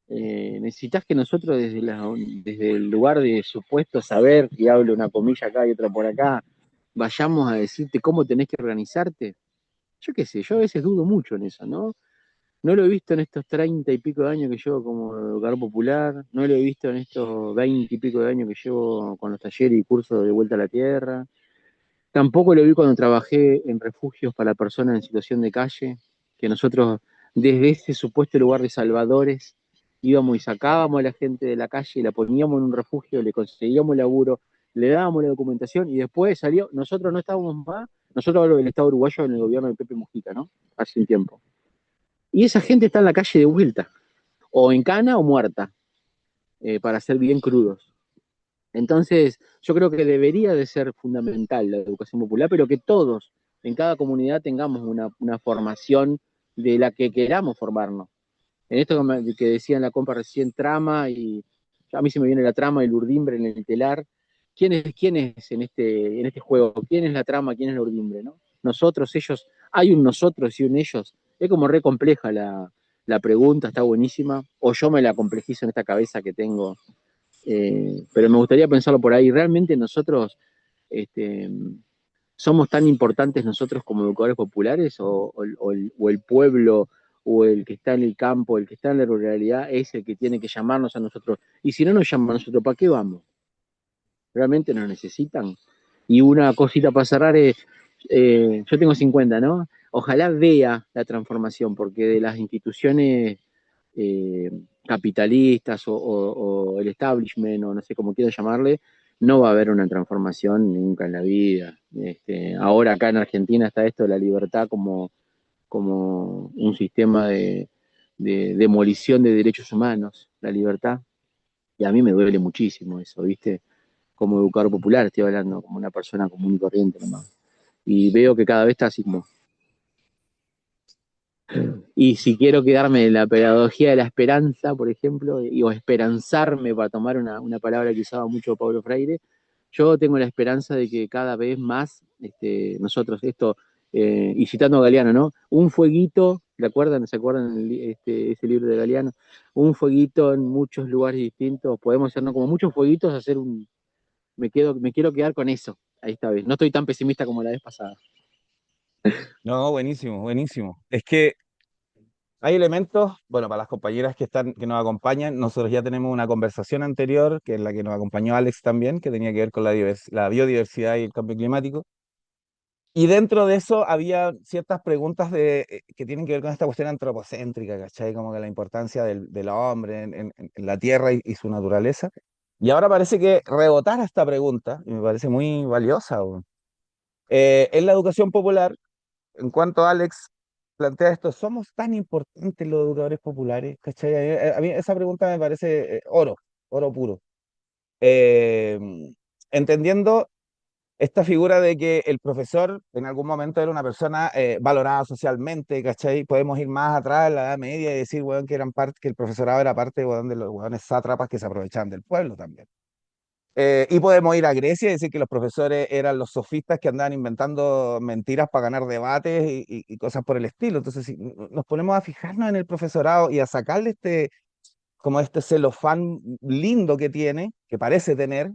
Necesitas que nosotros desde el lugar de supuesto saber, y hablo una comilla acá y otra por acá, vayamos a decirte cómo tenés que organizarte. Yo qué sé, yo a veces dudo mucho en eso, ¿no? No lo he visto en estos 30 y pico de años que llevo como educador popular, no lo he visto en estos 20 y pico de años que llevo con los talleres y cursos de vuelta a la tierra. Tampoco lo vi cuando trabajé en refugios para personas en situación de calle, que nosotros desde ese supuesto lugar de salvadores íbamos y sacábamos a la gente de la calle y la poníamos en un refugio, le conseguíamos laburo, le dábamos la documentación y después salió, nosotros no estábamos más, Nosotros hablo del Estado uruguayo en el gobierno de Pepe Mujica, ¿no? Hace un tiempo. Y esa gente está en la calle de vuelta, o en cana o muerta, para ser bien crudos. Entonces, yo creo que debería de ser fundamental la educación popular, pero que todos en cada comunidad tengamos una formación de la que queramos formarnos. En esto que decía en la compa recién, trama, y a mí se me viene la trama y el urdimbre en el telar. ¿Quién es en este juego? ¿Quién es la trama? ¿Quién es el urdimbre? ¿No? Nosotros, ellos, hay un nosotros y un ellos. Es como re compleja la pregunta, está buenísima. O yo me la complejizo en esta cabeza que tengo, pero me gustaría pensarlo por ahí. ¿Realmente nosotros este, somos tan importantes nosotros como educadores populares o el pueblo o el que está en el campo, el que está en la ruralidad es el que tiene que llamarnos a nosotros? Y si no nos llaman a nosotros, ¿para qué vamos? ¿Realmente nos necesitan? Y una cosita para cerrar es, yo tengo 50, ¿no? Ojalá vea la transformación, porque de las instituciones eh, capitalistas o el establishment, o no sé cómo quiero llamarle, no va a haber una transformación nunca en la vida. Ahora acá en Argentina está esto de la libertad como un sistema de demolición de derechos humanos, la libertad, y a mí me duele muchísimo eso, ¿viste? Como educador popular estoy hablando, como una persona común y corriente nomás. Y veo que cada vez está así como. Y si quiero quedarme en la pedagogía de la esperanza, por ejemplo, o esperanzarme, para tomar una palabra que usaba mucho Pablo Freire, yo tengo la esperanza de que cada vez más nosotros, esto, y citando a Galeano, ¿no? Un fueguito, ¿le acuerdan? ¿Se acuerdan ese libro de Galeano? Un fueguito en muchos lugares distintos, podemos ser, ¿no? Como muchos fueguitos, hacer me quiero quedar con eso, ahí esta vez. No estoy tan pesimista como la vez pasada. No, buenísimo, buenísimo. Es que hay elementos, bueno, para las compañeras que nos acompañan, nosotros ya tenemos una conversación anterior, que es la que nos acompañó Alex también, que tenía que ver con la biodiversidad y el cambio climático. Y dentro de eso había ciertas preguntas que tienen que ver con esta cuestión antropocéntrica, ¿cachai? Como que la importancia del hombre en la tierra y su naturaleza. Y ahora parece que rebotar esta pregunta, y me parece muy valiosa, weón. En la educación popular, en cuanto Alex plantea esto, ¿somos tan importantes los educadores populares? ¿Cachai? A mí esa pregunta me parece oro, oro puro. Eh, Entendiendo esta figura de que el profesor en algún momento era una persona valorada socialmente, ¿cachai? Podemos ir más atrás en la Edad Media y decir, weón, que el profesorado era parte, weón, de los weones sátrapas que se aprovechaban del pueblo también. Y podemos ir a Grecia y decir que los profesores eran los sofistas que andaban inventando mentiras para ganar debates y cosas por el estilo. Entonces, si nos ponemos a fijarnos en el profesorado y a sacarle como este celofán lindo que tiene, que parece tener,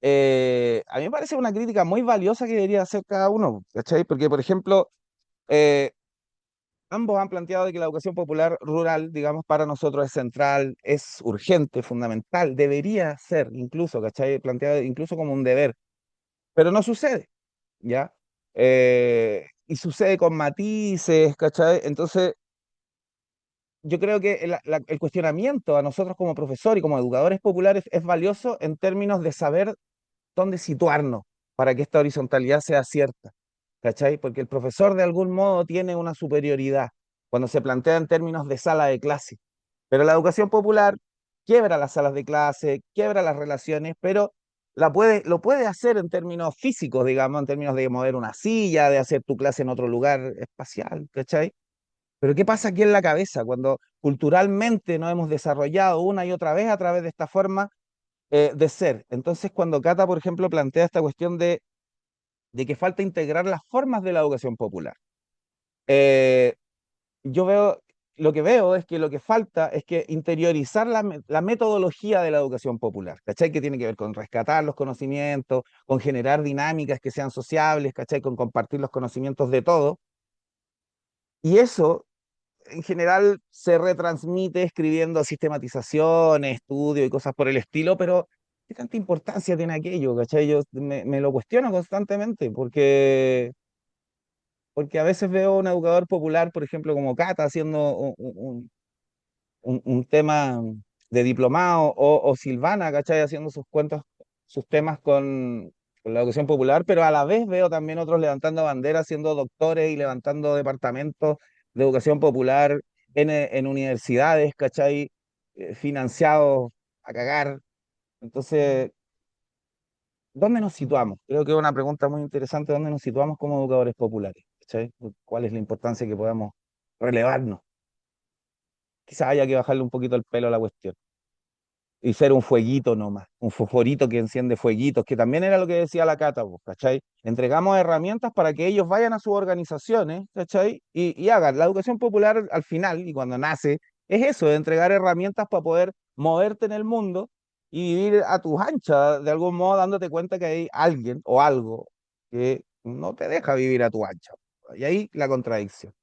a mí me parece una crítica muy valiosa que debería hacer cada uno, ¿cachai? Porque, por ejemplo, eh, ambos han planteado de que la educación popular rural, digamos, para nosotros es central, es urgente, fundamental, debería ser incluso, ¿cachai? Planteado incluso como un deber, pero no sucede, ¿ya? Y sucede con matices, ¿cachai? Entonces, yo creo que el cuestionamiento a nosotros como profesor y como educadores populares es valioso en términos de saber dónde situarnos para que esta horizontalidad sea cierta, ¿cachai? Porque el profesor de algún modo tiene una superioridad cuando se plantea en términos de sala de clase, pero la educación popular quiebra las salas de clase, quiebra las relaciones, pero lo puede hacer en términos físicos, digamos, en términos de mover una silla, de hacer tu clase en otro lugar espacial, ¿cachai? Pero ¿qué pasa aquí en la cabeza cuando culturalmente nos hemos desarrollado una y otra vez a través de esta forma de ser? Entonces, cuando Cata, por ejemplo, plantea esta cuestión de que falta integrar las formas de la educación popular, eh, yo veo, lo que veo es que lo que falta es que interiorizar la metodología de la educación popular, ¿cachai? Que tiene que ver con rescatar los conocimientos, con generar dinámicas que sean sociables, ¿cachai? Con compartir los conocimientos de todo. Y eso en general se retransmite escribiendo sistematizaciones, estudios y cosas por el estilo, pero ¿qué tanta importancia tiene aquello? ¿Cachai? Yo me lo cuestiono constantemente porque a veces veo a un educador popular, por ejemplo, como Cata, haciendo un tema de diplomado o Silvana, ¿cachai? Haciendo sus cuentos, sus temas con la educación popular, pero a la vez veo también otros levantando banderas, siendo doctores y levantando departamentos de educación popular en universidades, ¿cachai? Financiados a cagar. Entonces, ¿dónde nos situamos? Creo que es una pregunta muy interesante, ¿dónde nos situamos como educadores populares? ¿Cachai? ¿Cuál es la importancia que podamos relevarnos? Quizás haya que bajarle un poquito el pelo a la cuestión y ser un fueguito nomás, un fosforito que enciende fueguitos, que también era lo que decía la Cata, pues, ¿cachai? Entregamos herramientas para que ellos vayan a sus organizaciones, ¿cachai? Y hagan. La educación popular al final, y cuando nace, es eso, de entregar herramientas para poder moverte en el mundo y vivir a tus anchas, de algún modo dándote cuenta que hay alguien o algo que no te deja vivir a tu ancha. Y ahí la contradicción.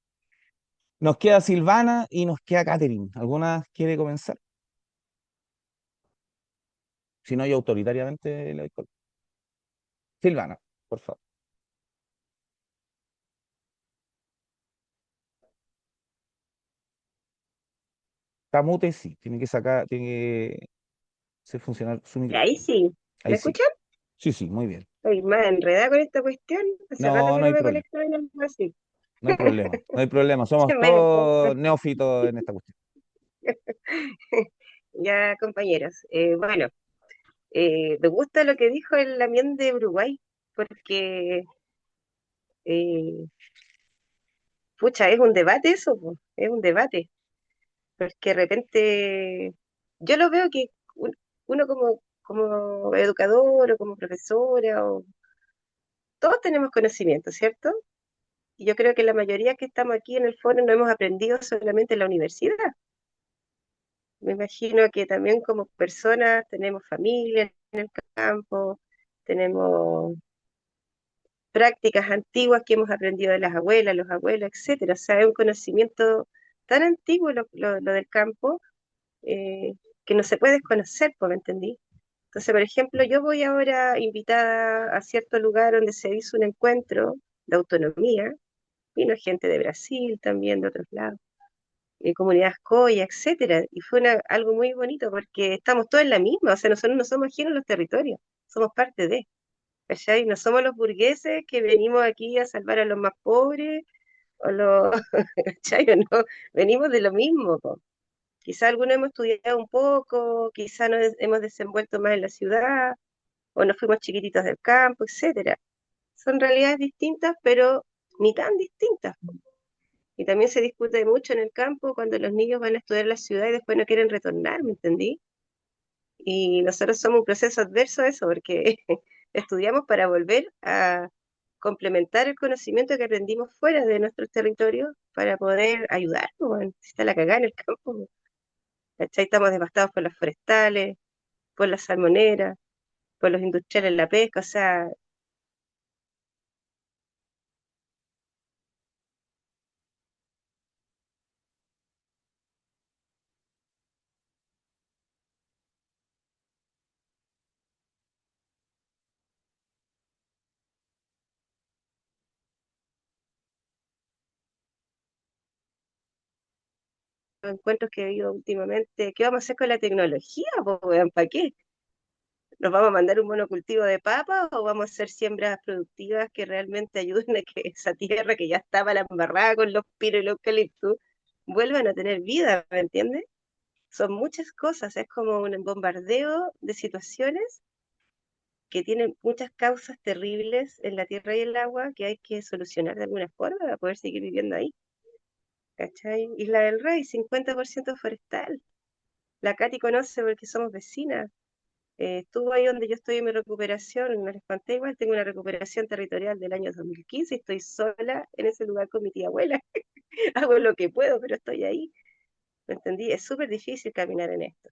Nos queda Silvana y nos queda Catherine. ¿Alguna quiere comenzar? Si no, yo autoritariamente le doy Silvana, por favor. Camute sí, tiene que sacar, tiene que hacer funcionar su Y ahí micrófono. sí. Ahí ¿Me sí. escuchan? Sí, sí, muy bien. Estoy más enredada con esta cuestión. Hace rato No, que no no hay me problema. conectaba en algo así. No hay problema. No hay problema. Somos Se me- todos neófitos en esta cuestión. Ya, compañeros. Bueno, me gusta lo que dijo el Lamián de Uruguay, porque, eh, pucha, es un debate eso, po, es un debate, porque de repente yo lo veo que uno como educador o como profesora, todos tenemos conocimiento, ¿cierto? Y yo creo que la mayoría que estamos aquí en el foro no hemos aprendido solamente en la universidad. Me imagino que también como personas tenemos familia en el campo, tenemos prácticas antiguas que hemos aprendido de las abuelas, los abuelos, etcétera. O sea, es un conocimiento tan antiguo lo del campo, que no se puede desconocer, ¿me entendí? Entonces, por ejemplo, yo voy ahora invitada a cierto lugar donde se hizo un encuentro de autonomía. Vino gente de Brasil también, de otros lados, comunidades Coya, etcétera. Y fue algo muy bonito porque estamos todos en la misma, o sea, nosotros no somos ajenos a los territorios, somos parte de, ¿cachai? No somos los burgueses que venimos aquí a salvar a los más pobres, o los, ¿cachai? O no, venimos de lo mismo, po. Quizá algunos hemos estudiado un poco, quizá nos hemos desenvuelto más en la ciudad, o nos fuimos chiquititos del campo, etcétera. Son realidades distintas, pero ni tan distintas. Y también se discute mucho en el campo cuando los niños van a estudiar en la ciudad y después no quieren retornar, ¿me entendí? Y nosotros somos un proceso adverso a eso, porque estudiamos para volver a complementar el conocimiento que aprendimos fuera de nuestros territorios para poder ayudar, pues, bueno, si está la cagada en el campo, pues, ¿cachai? Estamos devastados por las forestales, por las salmoneras, por los industriales en la pesca, o sea, los encuentros que he vivido últimamente, ¿qué vamos a hacer con la tecnología, pues, weón? ¿Para qué? ¿Nos vamos a mandar un monocultivo de papa o vamos a hacer siembras productivas que realmente ayuden a que esa tierra que ya estaba la embarrada con los pinos y los eucaliptus vuelvan a tener vida, ¿me entiendes? Son muchas cosas, es como un bombardeo de situaciones que tienen muchas causas terribles en la tierra y el agua que hay que solucionar de alguna forma para poder seguir viviendo ahí. ¿Cachai? Isla del Rey, 50% forestal. La Cati conoce porque somos vecinas. Estuvo ahí donde yo estoy en mi recuperación, me les conté igual, tengo una recuperación territorial del año 2015 y estoy sola en ese lugar con mi tía abuela. Hago lo que puedo, pero estoy ahí. ¿Me entendí? Es súper difícil caminar en esto.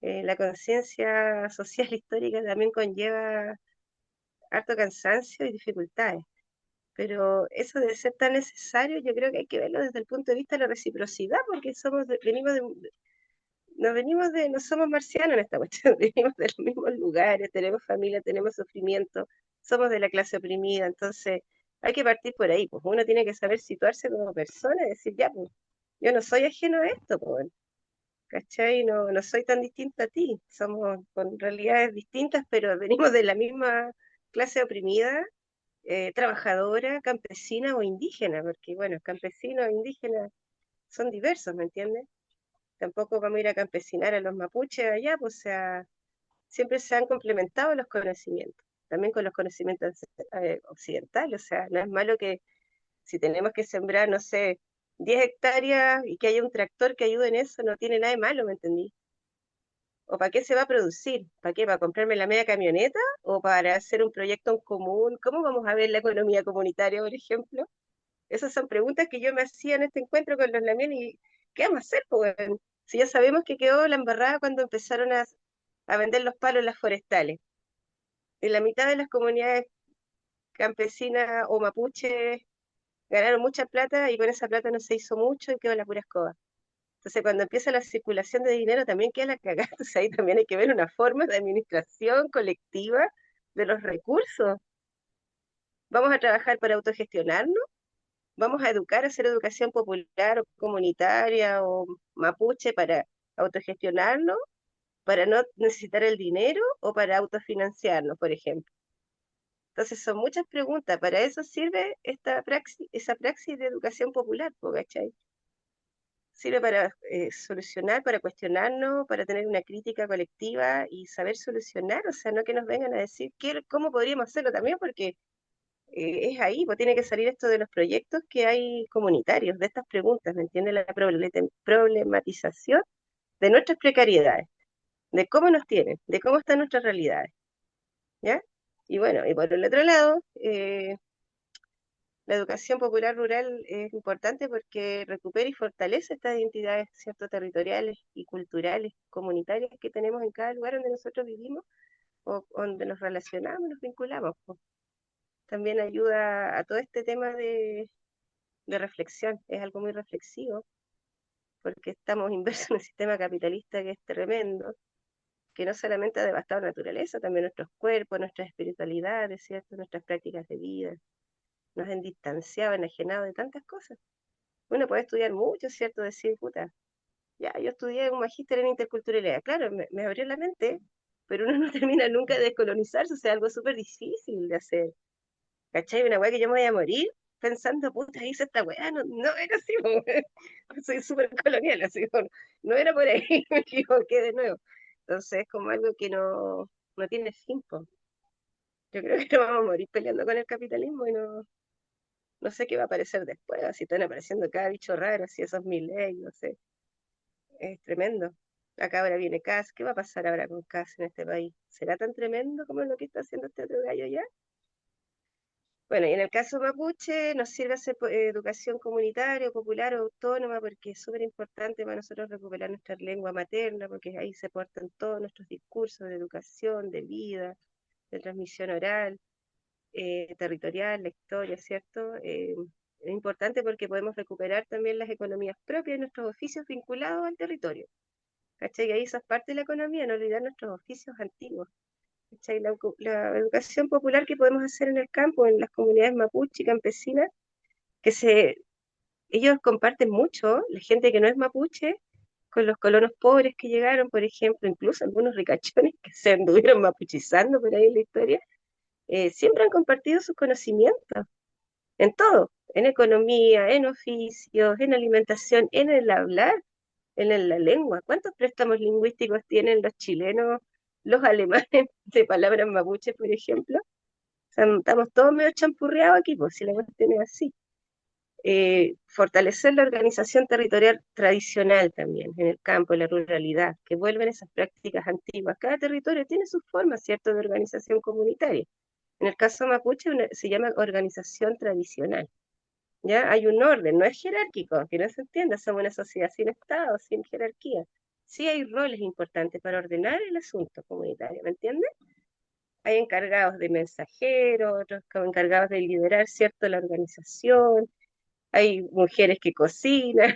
La conciencia social histórica también conlleva harto cansancio y dificultades, pero eso de ser tan necesario, yo creo que hay que verlo desde el punto de vista de la reciprocidad, porque no somos marcianos en esta cuestión, venimos de los mismos lugares, tenemos familia, tenemos sufrimiento, somos de la clase oprimida, entonces hay que partir por ahí, pues uno tiene que saber situarse como persona y decir, ya, pues, yo no soy ajeno a esto, pues, ¿cachai? No soy tan distinta a ti, somos con realidades distintas, pero venimos de la misma clase oprimida, trabajadora, campesina o indígena, porque bueno, campesinos e indígenas son diversos, ¿me entiendes? Tampoco vamos a ir a campesinar a los mapuches allá, pues o sea, siempre se han complementado los conocimientos, también con los conocimientos occidentales, o sea, no es malo que si tenemos que sembrar, no sé, 10 hectáreas y que haya un tractor que ayude en eso, no tiene nada de malo, ¿me entendí? ¿O para qué se va a producir? ¿Para qué? ¿Para comprarme la media camioneta? ¿O para hacer un proyecto en común? ¿Cómo vamos a ver la economía comunitaria, por ejemplo? Esas son preguntas que yo me hacía en este encuentro con los Lamien y ¿qué vamos a hacer, pues? Si ya sabemos que quedó la embarrada cuando empezaron a vender los palos en las forestales. En la mitad de las comunidades campesinas o mapuches ganaron mucha plata y con esa plata no se hizo mucho y quedó la pura escoba. Entonces, cuando empieza la circulación de dinero, también queda la cagada. Entonces, ahí también hay que ver una forma de administración colectiva de los recursos. ¿Vamos a trabajar para autogestionarnos? ¿Vamos a educar, a hacer educación popular o comunitaria o mapuche para autogestionarnos, para no necesitar el dinero o para autofinanciarnos, por ejemplo? Entonces, son muchas preguntas. Para eso sirve esa praxis de educación popular, po, ¿cachai? Sirve para solucionar, para cuestionarnos, para tener una crítica colectiva y saber solucionar, o sea, no que nos vengan a decir cómo podríamos hacerlo también, porque es ahí, pues tiene que salir esto de los proyectos que hay comunitarios, de estas preguntas, ¿me entiendes? La problematización de nuestras precariedades, de cómo nos tienen, de cómo están nuestras realidades, ¿ya? Y bueno, y por el otro lado, la educación popular rural es importante porque recupera y fortalece estas identidades, ¿cierto?, territoriales y culturales, comunitarias que tenemos en cada lugar donde nosotros vivimos o donde nos relacionamos, nos vinculamos, pues. También ayuda a todo este tema de reflexión, es algo muy reflexivo, porque estamos inmersos en un sistema capitalista que es tremendo, que no solamente ha devastado la naturaleza, también nuestros cuerpos, nuestras espiritualidades, ¿cierto?, nuestras prácticas de vida, nos han distanciado, enajenado de tantas cosas. Uno puede estudiar mucho, ¿cierto? Decir, puta, ya, yo estudié un magíster en interculturalidad, claro, me abrió la mente, pero uno no termina nunca de descolonizarse, o sea, algo súper difícil de hacer, ¿cachai? Una weá que yo me voy a morir pensando, puta, hice esta weá, no, no era así, po, soy súper colonial, así, no era por ahí, me equivoqué de nuevo. Entonces, es como algo que no tiene fin, po. Yo creo que nos vamos a morir peleando con el capitalismo y no sé qué va a aparecer después, así están apareciendo cada bicho raro, así esos leyes, no sé. Es tremendo. Acá ahora viene CAS. ¿Qué va a pasar ahora con CAS en este país? ¿Será tan tremendo como lo que está haciendo este otro gallo ya? Bueno, y en el caso mapuche nos sirve hacer educación comunitaria, popular o autónoma, porque es súper importante para nosotros recuperar nuestra lengua materna, porque ahí se portan todos nuestros discursos de educación, de vida, de transmisión oral, territorial, la historia, ¿cierto? Es importante porque podemos recuperar también las economías propias de nuestros oficios vinculados al territorio. ¿Cachai? Y ahí esa es parte de la economía, no olvidar nuestros oficios antiguos. ¿Cachai? La educación popular que podemos hacer en el campo, en las comunidades mapuche y campesinas, que ellos comparten mucho, la gente que no es mapuche, con los colonos pobres que llegaron, por ejemplo, incluso algunos ricachones que se anduvieron mapuchizando por ahí en la historia, siempre han compartido sus conocimientos en todo, en economía, en oficios, en alimentación, en el hablar, en la lengua. ¿Cuántos préstamos lingüísticos tienen los chilenos, los alemanes de palabras mapuches, por ejemplo? O sea, estamos todos medio champurreados aquí, pues si la cuestión es así. Fortalecer la organización territorial tradicional también, en el campo, en la ruralidad, que vuelven esas prácticas antiguas. Cada territorio tiene su forma, ¿cierto?, de organización comunitaria. En el caso mapuche se llama organización tradicional. ¿Ya? Hay un orden, no es jerárquico, que no se entienda, somos una sociedad sin Estado, sin jerarquía. Sí hay roles importantes para ordenar el asunto comunitario, ¿me entiendes? Hay encargados de mensajeros, otros encargados de liderar, ¿cierto?, la organización, hay mujeres que cocinan,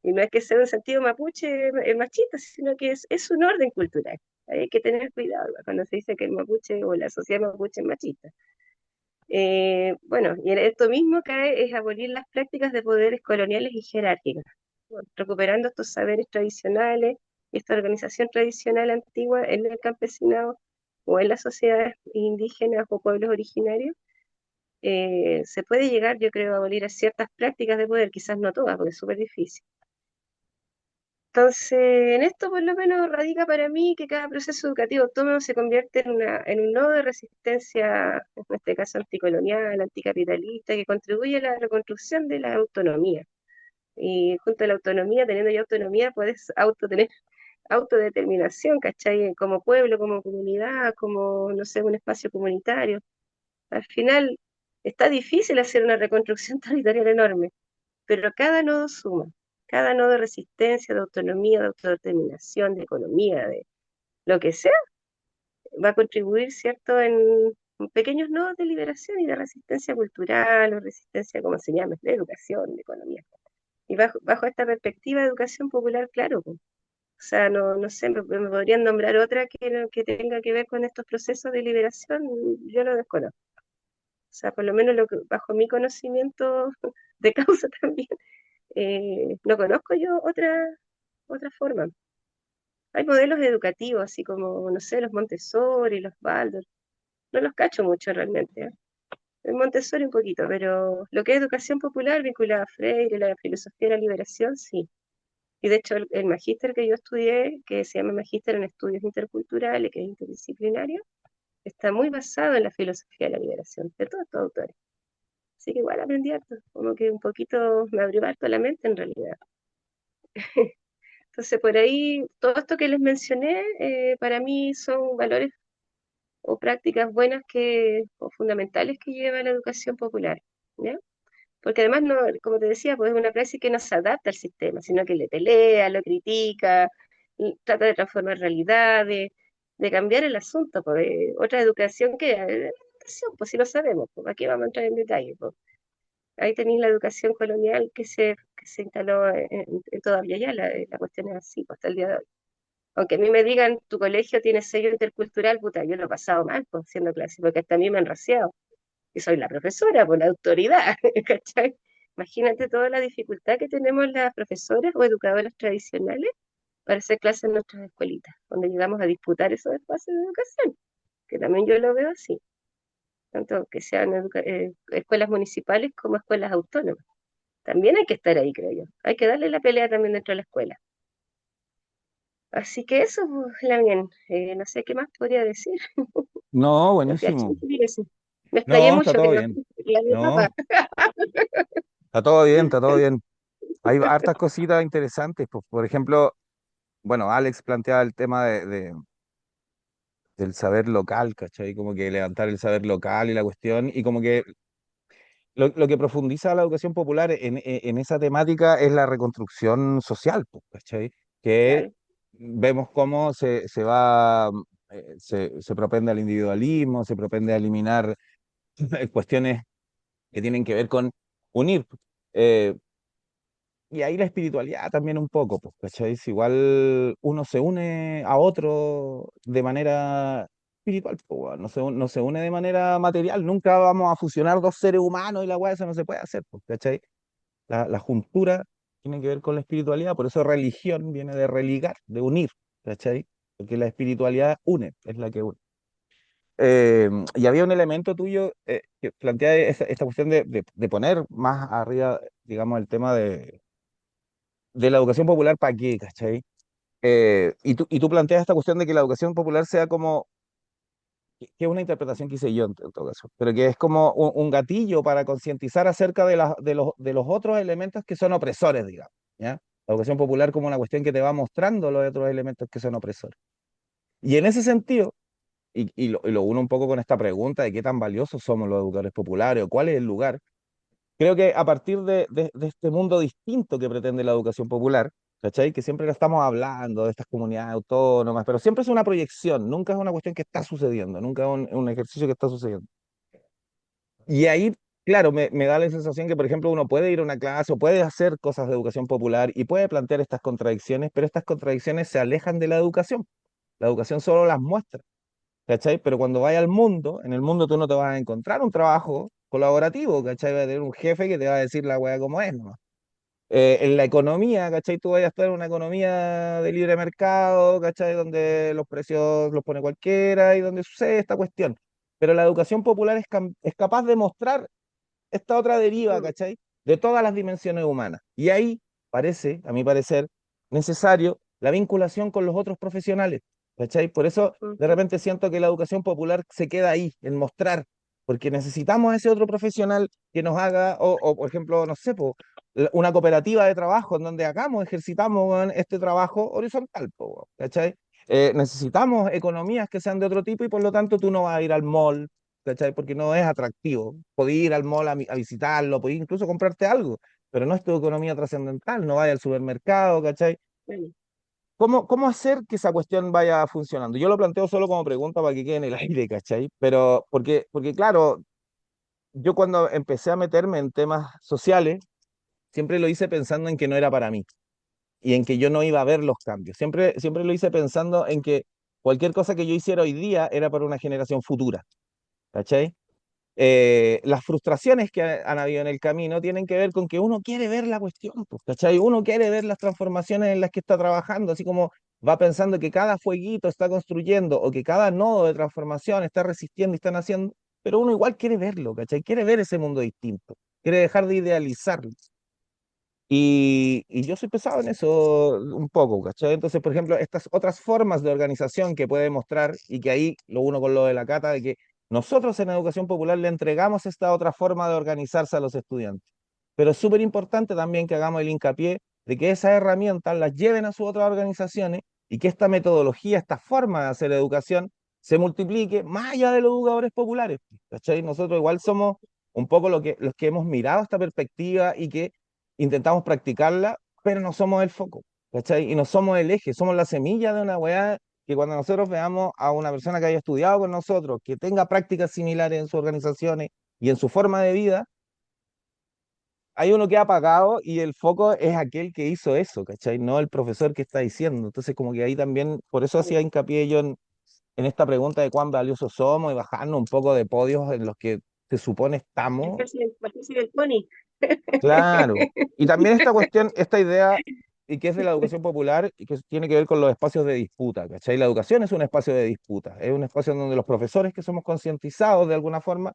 y no es que sea un sentido mapuche machista, sino que es un orden cultural. Hay que tener cuidado cuando se dice que el mapuche o la sociedad mapuche es machista. Bueno, y en esto mismo cae es abolir las prácticas de poderes coloniales y jerárquicas, bueno, recuperando estos saberes tradicionales y esta organización tradicional antigua en el campesinado, o en las sociedades indígenas o pueblos originarios, se puede llegar, yo creo, a abolir a ciertas prácticas de poder, quizás no todas, porque es súper difícil. Entonces, en esto por lo menos radica para mí que cada proceso educativo autónomo se convierte en un nodo de resistencia, en este caso anticolonial, anticapitalista, que contribuye a la reconstrucción de la autonomía. Y junto a la autonomía, teniendo ya autonomía, puedes tener autodeterminación, ¿cachai? Como pueblo, como comunidad, como, no sé, un espacio comunitario. Al final, está difícil hacer una reconstrucción territorial enorme, pero cada nodo suma, cada nodo de resistencia, de autonomía, de autodeterminación, de economía, de lo que sea, va a contribuir, ¿cierto?, en pequeños nodos de liberación y de resistencia cultural o resistencia, como se llame, de educación, de economía. Y bajo esta perspectiva de educación popular, claro, pues, o sea, no sé, me podrían nombrar otra que tenga que ver con estos procesos de liberación, yo lo desconozco. O sea, por lo menos bajo mi conocimiento de causa también, no conozco yo otra forma. Hay modelos educativos, así como, no sé, los Montessori, los Waldorf, no los cacho mucho realmente, ¿eh? El Montessori un poquito, pero lo que es educación popular vinculada a Freire, la filosofía de la liberación, sí. Y de hecho el magíster que yo estudié, que se llama Magíster en Estudios Interculturales, que es interdisciplinario, está muy basado en la filosofía de la liberación, de todos estos autores. Así que igual aprendí harto, como que un poquito me abrió harto la mente en realidad. Entonces por ahí, todo esto que les mencioné, para mí son valores o prácticas buenas o fundamentales que lleva la educación popular, ¿ya? Porque además, no, como te decía, pues es una praxis que no se adapta al sistema, sino que le pelea, lo critica, y trata de transformar realidades, de cambiar el asunto, pues otra educación que educación, pues si lo sabemos, pues aquí vamos a entrar en detalle, pues. Ahí tenéis la educación colonial que se instaló todavía ya, la cuestión es así, pues, hasta el día de hoy. Aunque a mí me digan, tu colegio tiene sello intercultural, puta, yo lo he pasado mal, pues, haciendo clase, porque hasta a mí me han raciado y soy la profesora, por la autoridad, ¿cachai? Imagínate toda la dificultad que tenemos las profesoras o educadoras tradicionales para hacer clases en nuestras escuelitas, donde llegamos a disputar esos espacios de educación, que también yo lo veo así, tanto que sean escuelas municipales como escuelas autónomas. También hay que estar ahí, creo yo. Hay que darle la pelea también dentro de la escuela. Así que eso, pues, Lamien, no sé qué más podría decir. No, Me fui a buenísimo. Chile, sí. Me explayé No, está mucho, todo creo. bien. La de No, papá. está todo bien, está todo bien. Hay hartas cositas interesantes. Pues, por ejemplo, bueno, Alex planteaba el tema del saber local, ¿cachai? Como que levantar el saber local y la cuestión, y como que lo que profundiza la educación popular en esa temática es la reconstrucción social, pues, ¿cachai? Que Claro, vemos cómo se va, se propende al individualismo, se propende a eliminar cuestiones que tienen que ver con unir. eh, y ahí la espiritualidad también un poco, pues, ¿cachai? Si igual uno se une a otro de manera espiritual, pues, weón, no se une de manera material, nunca vamos a fusionar dos seres humanos y la weá, eso no se puede hacer, pues, ¿cachai? La juntura tiene que ver con la espiritualidad, por eso religión viene de religar, de unir, ¿cachai? Porque la espiritualidad une, es la que une. Y había un elemento tuyo que plantea esta cuestión de poner más arriba, digamos, el tema de la educación popular, ¿para qué? ¿Cachai? Y tú planteas esta cuestión de que la educación popular sea como, que es una interpretación que hice yo en todo caso, pero que es como un gatillo para concientizar acerca de los otros elementos que son opresores, digamos, ¿ya? La educación popular como una cuestión que te va mostrando los otros elementos que son opresores. Y en ese sentido, y lo uno un poco con esta pregunta de qué tan valiosos somos los educadores populares o cuál es el lugar. Creo que a partir de este mundo distinto que pretende la educación popular, ¿cachai? Que siempre lo estamos hablando de estas comunidades autónomas, pero siempre es una proyección, nunca es una cuestión que está sucediendo, nunca es un ejercicio que está sucediendo. Y ahí, claro, me da la sensación que, por ejemplo, uno puede ir a una clase o puede hacer cosas de educación popular y puede plantear estas contradicciones, pero estas contradicciones se alejan de la educación. La educación solo las muestra. ¿Cachai? Pero cuando vayas al mundo, en el mundo tú no te vas a encontrar un trabajo colaborativo, ¿cachai? Vas a tener un jefe que te va a decir la weá como es, ¿no? En la economía, ¿cachai? Tú vayas a estar en una economía de libre mercado, ¿cachai? Donde los precios los pone cualquiera y donde sucede esta cuestión. Pero la educación popular es capaz de mostrar esta otra deriva, Mm, ¿cachai? De todas las dimensiones humanas. Y ahí parece, a mi parecer, necesario la vinculación con los otros profesionales, ¿cachai? Por eso de ujú, repente siento que la educación popular se queda ahí, en mostrar, porque necesitamos ese otro profesional que nos haga, o por ejemplo, no sé, po, una cooperativa de trabajo en donde hagamos, ejercitamos weón, este trabajo horizontal, po, weón, ¿cachai? Necesitamos economías que sean de otro tipo y por lo tanto tú no vas a ir al mall, ¿cachai? Porque no es atractivo. Podés ir al mall a visitarlo, podés incluso comprarte algo, pero no es tu economía trascendental, no vaya al supermercado, ¿cachai? bueno, ¿Cómo hacer que esa cuestión vaya funcionando? Yo lo planteo solo como pregunta para que quede en el aire, ¿cachai? Pero porque claro, yo cuando empecé a meterme en temas sociales, siempre lo hice pensando en que no era para mí y en que yo no iba a ver los cambios. Siempre lo hice pensando en que cualquier cosa que yo hiciera hoy día era para una generación futura, ¿cachai? Las frustraciones que han habido en el camino tienen que ver con que uno quiere ver la cuestión, pues, ¿cachai? Uno quiere ver las transformaciones en las que está trabajando, así como va pensando que cada fueguito está construyendo o que cada nodo de transformación está resistiendo y están haciendo, pero uno igual quiere verlo, ¿cachai? Quiere ver ese mundo distinto, quiere dejar de idealizarlo. Y yo soy pesado en eso un poco, ¿cachai? Entonces, por ejemplo, estas otras formas de organización que puede mostrar, y que ahí lo uno con lo de la cata, de que nosotros en educación popular le entregamos esta otra forma de organizarse a los estudiantes. Pero es súper importante también que hagamos el hincapié de que esas herramientas las lleven a sus otras organizaciones y que esta metodología, esta forma de hacer educación, se multiplique más allá de los educadores populares, ¿cachai? Nosotros igual somos un poco los que hemos mirado esta perspectiva y que intentamos practicarla, pero no somos el foco, ¿cachai? Y no somos el eje, somos la semilla de una weá que cuando nosotros veamos a una persona que haya estudiado con nosotros, que tenga prácticas similares en sus organizaciones y en su forma de vida, hay uno que ha pagado y el foco es aquel que hizo eso, ¿cachai? No el profesor que está diciendo. Entonces, como que ahí también, por eso hacía bueno. hincapié yo en esta pregunta de cuán valiosos somos y bajarnos un poco de podios en los que se supone estamos. Bajarse del pony. Claro. Y también esta cuestión, esta idea, y que es de la educación popular, y que tiene que ver con los espacios de disputa, ¿cachai? La educación es un espacio de disputa, es un espacio en donde los profesores que somos concientizados de alguna forma,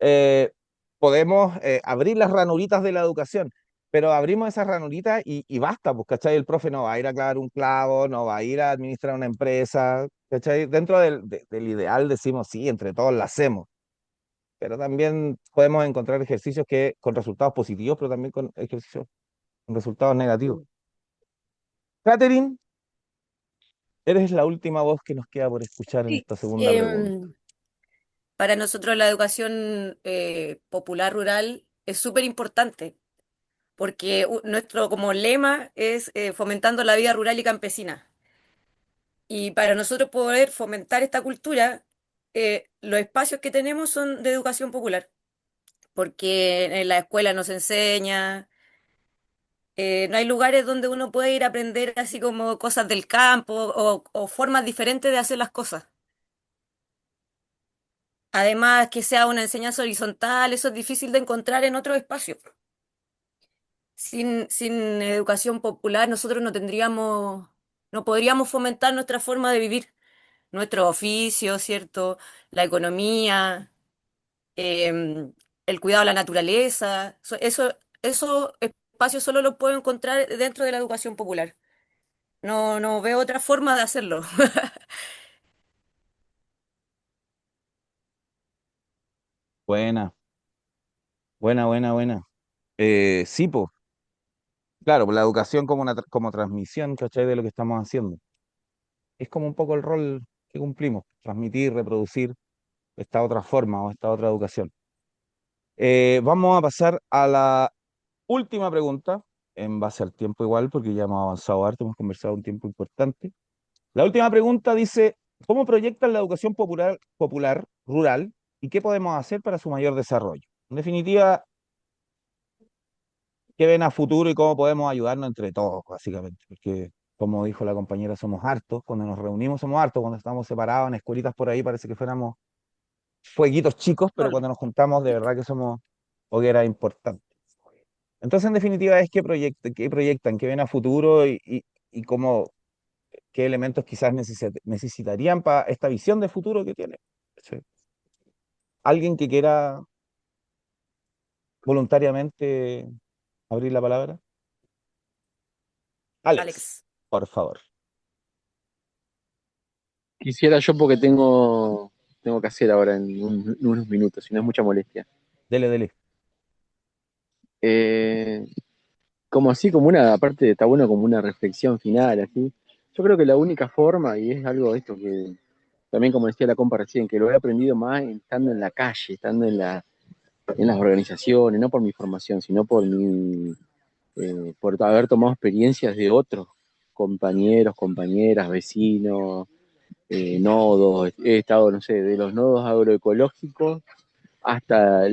eh, podemos abrir las ranuritas de la educación, pero abrimos esas ranuritas y basta, pues, ¿cachai? El profe no va a ir a clavar un clavo, no va a ir a administrar una empresa, ¿cachai? Dentro del ideal decimos, sí, entre todos la hacemos, pero también podemos encontrar ejercicios que con resultados positivos, pero también con ejercicios con resultados negativos. Mm. Catherine, eres la última voz que nos queda por escuchar en Sí. esta segunda pregunta. Em, para nosotros la educación popular rural es súper importante porque nuestro como lema es fomentando la vida rural y campesina. Y para nosotros poder fomentar esta cultura, los espacios que tenemos son de educación popular, porque en la escuela nos enseña, no hay lugares donde uno puede ir a aprender así como cosas del campo o formas diferentes de hacer las cosas. Además, que sea una enseñanza horizontal, eso es difícil de encontrar en otros espacios. Sin educación popular, nosotros no podríamos fomentar nuestra forma de vivir, nuestro oficio, ¿cierto? La economía, em, el cuidado de la naturaleza. Esos espacios solo los puedo encontrar dentro de la educación popular. No veo otra forma de hacerlo. Buena, buena. Sí, pues, claro, pues la educación como, como transmisión, ¿cachai? De lo que estamos haciendo. Es como un poco el rol que cumplimos, transmitir, reproducir esta otra forma o esta otra educación. Vamos a pasar a la última pregunta, en base al tiempo igual, porque ya hemos avanzado harto, hemos conversado un tiempo importante. La última pregunta dice, ¿cómo proyectan la educación popular rural y qué podemos hacer para su mayor desarrollo? En definitiva, ¿qué ven a futuro y cómo podemos ayudarnos entre todos, básicamente? Porque, como dijo la compañera, somos hartos, cuando nos reunimos somos hartos, cuando estamos separados en escuelitas por ahí parece que fuéramos fueguitos chicos, pero Solo. cuando nos juntamos de verdad que somos hogueras importantes. Entonces, en definitiva, es qué proyectan, qué ven a futuro y cómo, qué elementos quizás necesitarían para esta visión de futuro que tienen. Sí. ¿Alguien que quiera voluntariamente abrir la palabra? Alex, Alex. por favor. Quisiera yo porque tengo que hacer ahora en unos minutos, si no es mucha molestia. Dele, dele. Eh, como así, como una, aparte está bueno como una reflexión final, así. Yo creo que la única forma, y es algo de esto que también como decía la compa recién, que lo he aprendido más estando en la calle, estando en las organizaciones, no por mi formación, sino por haber tomado experiencias de otros compañeros, compañeras, vecinos, nodos. He estado, no sé, de los nodos agroecológicos hasta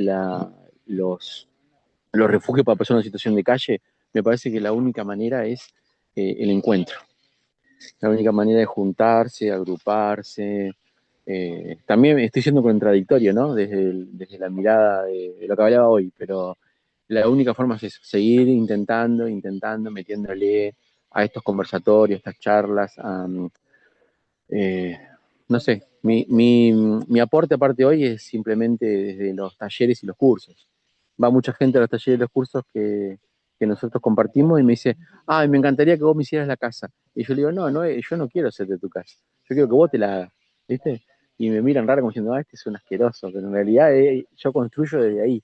los refugios para personas en situación de calle. Me parece que la única manera es el encuentro, la única manera de juntarse, agruparse. También estoy siendo contradictorio, ¿no? Desde la mirada de lo que hablaba hoy, pero la única forma es eso, seguir intentando, metiéndole a estos conversatorios, estas charlas, eh, no sé, mi aporte aparte hoy es simplemente desde los talleres y los cursos. Va mucha gente a los talleres y los cursos que nosotros compartimos y me dice, ay, me encantaría que vos me hicieras la casa. Y yo le digo, no, no, yo no quiero hacerte tu casa, yo quiero que vos te la hagas, ¿viste? Y me miran raro como diciendo, ah, este es un asqueroso, pero en realidad yo construyo desde ahí.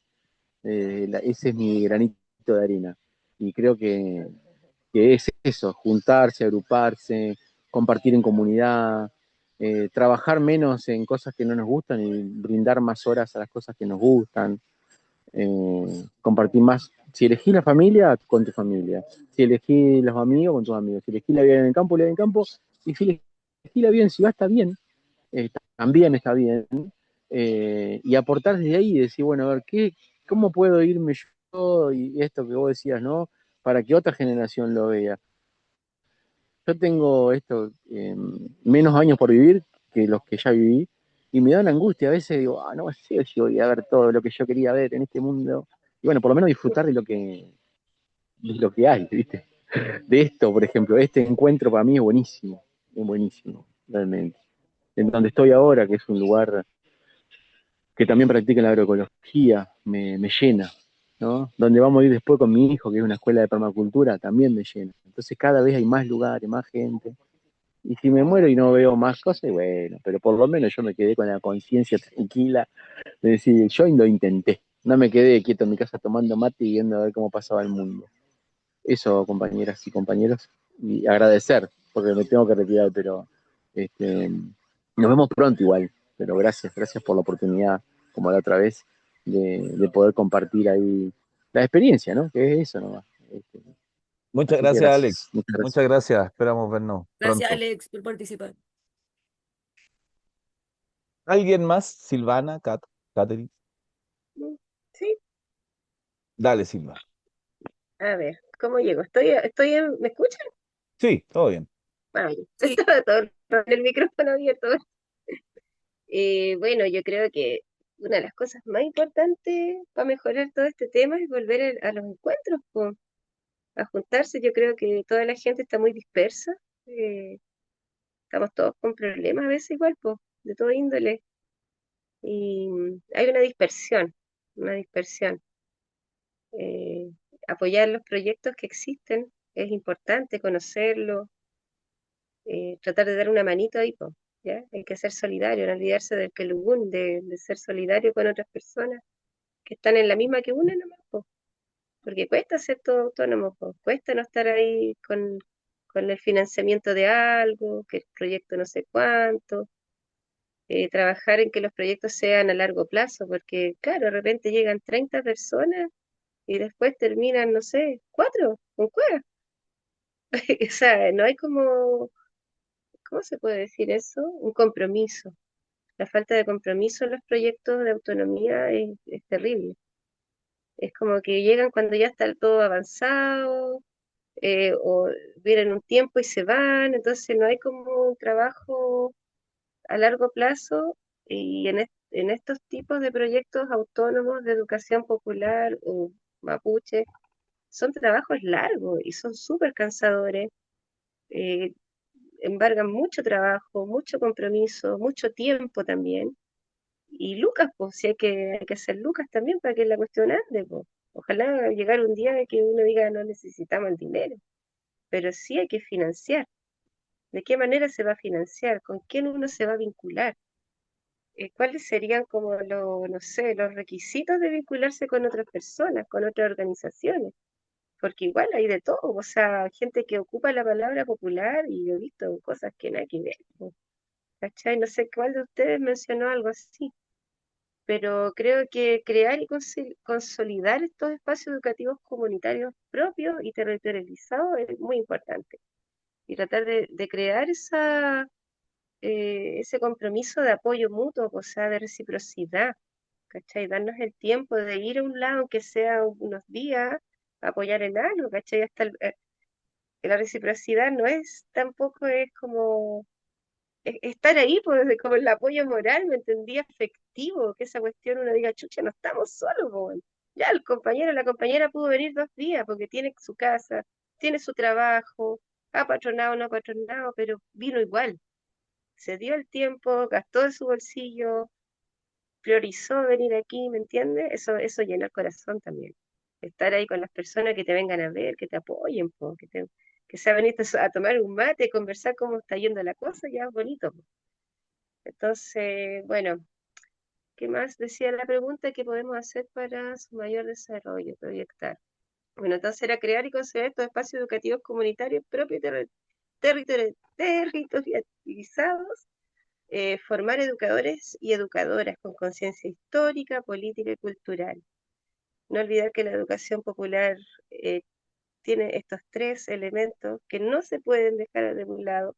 Ese es mi granito de arena. Y creo que es eso, juntarse, agruparse, compartir en comunidad, trabajar menos en cosas que no nos gustan y brindar más horas a las cosas que nos gustan, compartir más. Si elegís la familia, con tu familia. Si elegís los amigos, con tus amigos. Si elegís la vida en el campo, la vida en el campo. Y si elegís la vida en ciudad, está bien. También está bien. Y aportar desde ahí y decir, bueno, a ver, ¿cómo puedo irme yo? Y esto que vos decías, ¿no? Para que otra generación lo vea. Yo tengo menos años por vivir que los que ya viví y me da una angustia. A veces digo, ah, no sé si voy a ver todo lo que yo quería ver en este mundo. Y bueno, por lo menos disfrutar de lo que hay, ¿viste? De esto, por ejemplo, este encuentro para mí es buenísimo, realmente. En donde estoy ahora, que es un lugar que también practica la agroecología, me llena, ¿no? Donde vamos a ir después con mi hijo, que es una escuela de permacultura, también me llena. Entonces cada vez hay más lugares, más gente. Y si me muero y no veo más cosas, bueno, pero por lo menos yo me quedé con la conciencia tranquila de decir, yo lo intenté. No me quedé quieto en mi casa tomando mate y viendo a ver cómo pasaba el mundo. Eso, compañeras y compañeros, y agradecer, porque me tengo que retirar, pero este, nos vemos pronto igual. Pero gracias por la oportunidad, como la otra vez, de poder compartir ahí la experiencia, ¿no? Que es eso nomás. Muchas Así que gracias, gracias, Alex. muchas Muchas gracias. gracias. Esperamos vernos Gracias, pronto. Alex, por participar. ¿Alguien más? Silvana, Catherine. Sí, Dale, Silva. a ver, ¿cómo llego? ¿Me escuchan? Sí, todo bien. Ah, ya. Sí, Estaba todo el rato en el micrófono abierto. Bueno, yo creo que una de las cosas más importantes para mejorar todo este tema es volver a los encuentros, po, a juntarse. Yo creo que toda la gente está muy dispersa, eh, estamos todos con problemas a veces igual, pues, de todo índole, y hay una dispersión. Eh, Apoyar los proyectos que existen es importante, conocerlos, tratar de dar una manito ahí, po, ¿ya? Hay que ser solidario, no olvidarse del que de ser solidario con otras personas que están en la misma que uno nomás, po, porque cuesta ser todo autónomo, po, cuesta no estar ahí con el financiamiento de algo, que el proyecto no sé cuánto, trabajar en que los proyectos sean a largo plazo, porque claro, de repente llegan 30 personas y después terminan, no sé, 4 con cueva. O sea, no hay como, ¿cómo se puede decir eso? Un compromiso. La falta de compromiso en los proyectos de autonomía es terrible. Es como que llegan cuando ya está todo avanzado, o vienen un tiempo y se van, entonces no hay como un trabajo a largo plazo y en estos tipos de proyectos autónomos de educación popular o mapuche, son trabajos largos y son súper cansadores, eh, embargan mucho trabajo, mucho compromiso, mucho tiempo también. Y lucas, pues, si hay que hacer lucas también para que la cuestión ande, pues. Ojalá llegar un día de que uno diga no necesitamos el dinero, pero sí hay que financiar. ¿De qué manera se va a financiar? ¿Con quién uno se va a vincular? ¿Cuáles serían como no sé, los requisitos de vincularse con otras personas, con otras organizaciones? Porque igual hay de todo, o sea, gente que ocupa la palabra popular y yo he visto cosas que nada que ver, po, ¿cachai? No sé cuál de ustedes mencionó algo así, pero creo que crear y consolidar estos espacios educativos comunitarios propios y territorializados es muy importante. Y tratar de crear ese compromiso de apoyo mutuo, o sea, de reciprocidad, ¿cachai? Darnos el tiempo de ir a un lado, aunque sea unos días, a apoyar en algo, ¿cachai? La reciprocidad no es tampoco es como estar ahí, pues, como el apoyo moral, ¿me entendí? Afectivo, que esa cuestión uno diga, chucha, no estamos solos, po, weón. Ya el compañero, la compañera pudo venir 2 días porque tiene su casa, tiene su trabajo, ha patronado, no ha patronado, pero vino igual. Se dio el tiempo, gastó de su bolsillo, priorizó venir aquí, ¿me entiendes? Eso llena el corazón también. Estar ahí con las personas que te vengan a ver, que te apoyen, po, que sea venir a tomar un mate, conversar cómo está yendo la cosa, ya es bonito, po. Entonces, bueno, ¿qué más decía la pregunta? ¿Qué podemos hacer para su mayor desarrollo, proyectar? Bueno, entonces era crear y conceder estos espacios educativos comunitarios propios y territorializados, formar educadores y educadoras con conciencia histórica, política y cultural. No olvidar que la educación popular eh, tiene estos tres elementos que no se pueden dejar de un lado.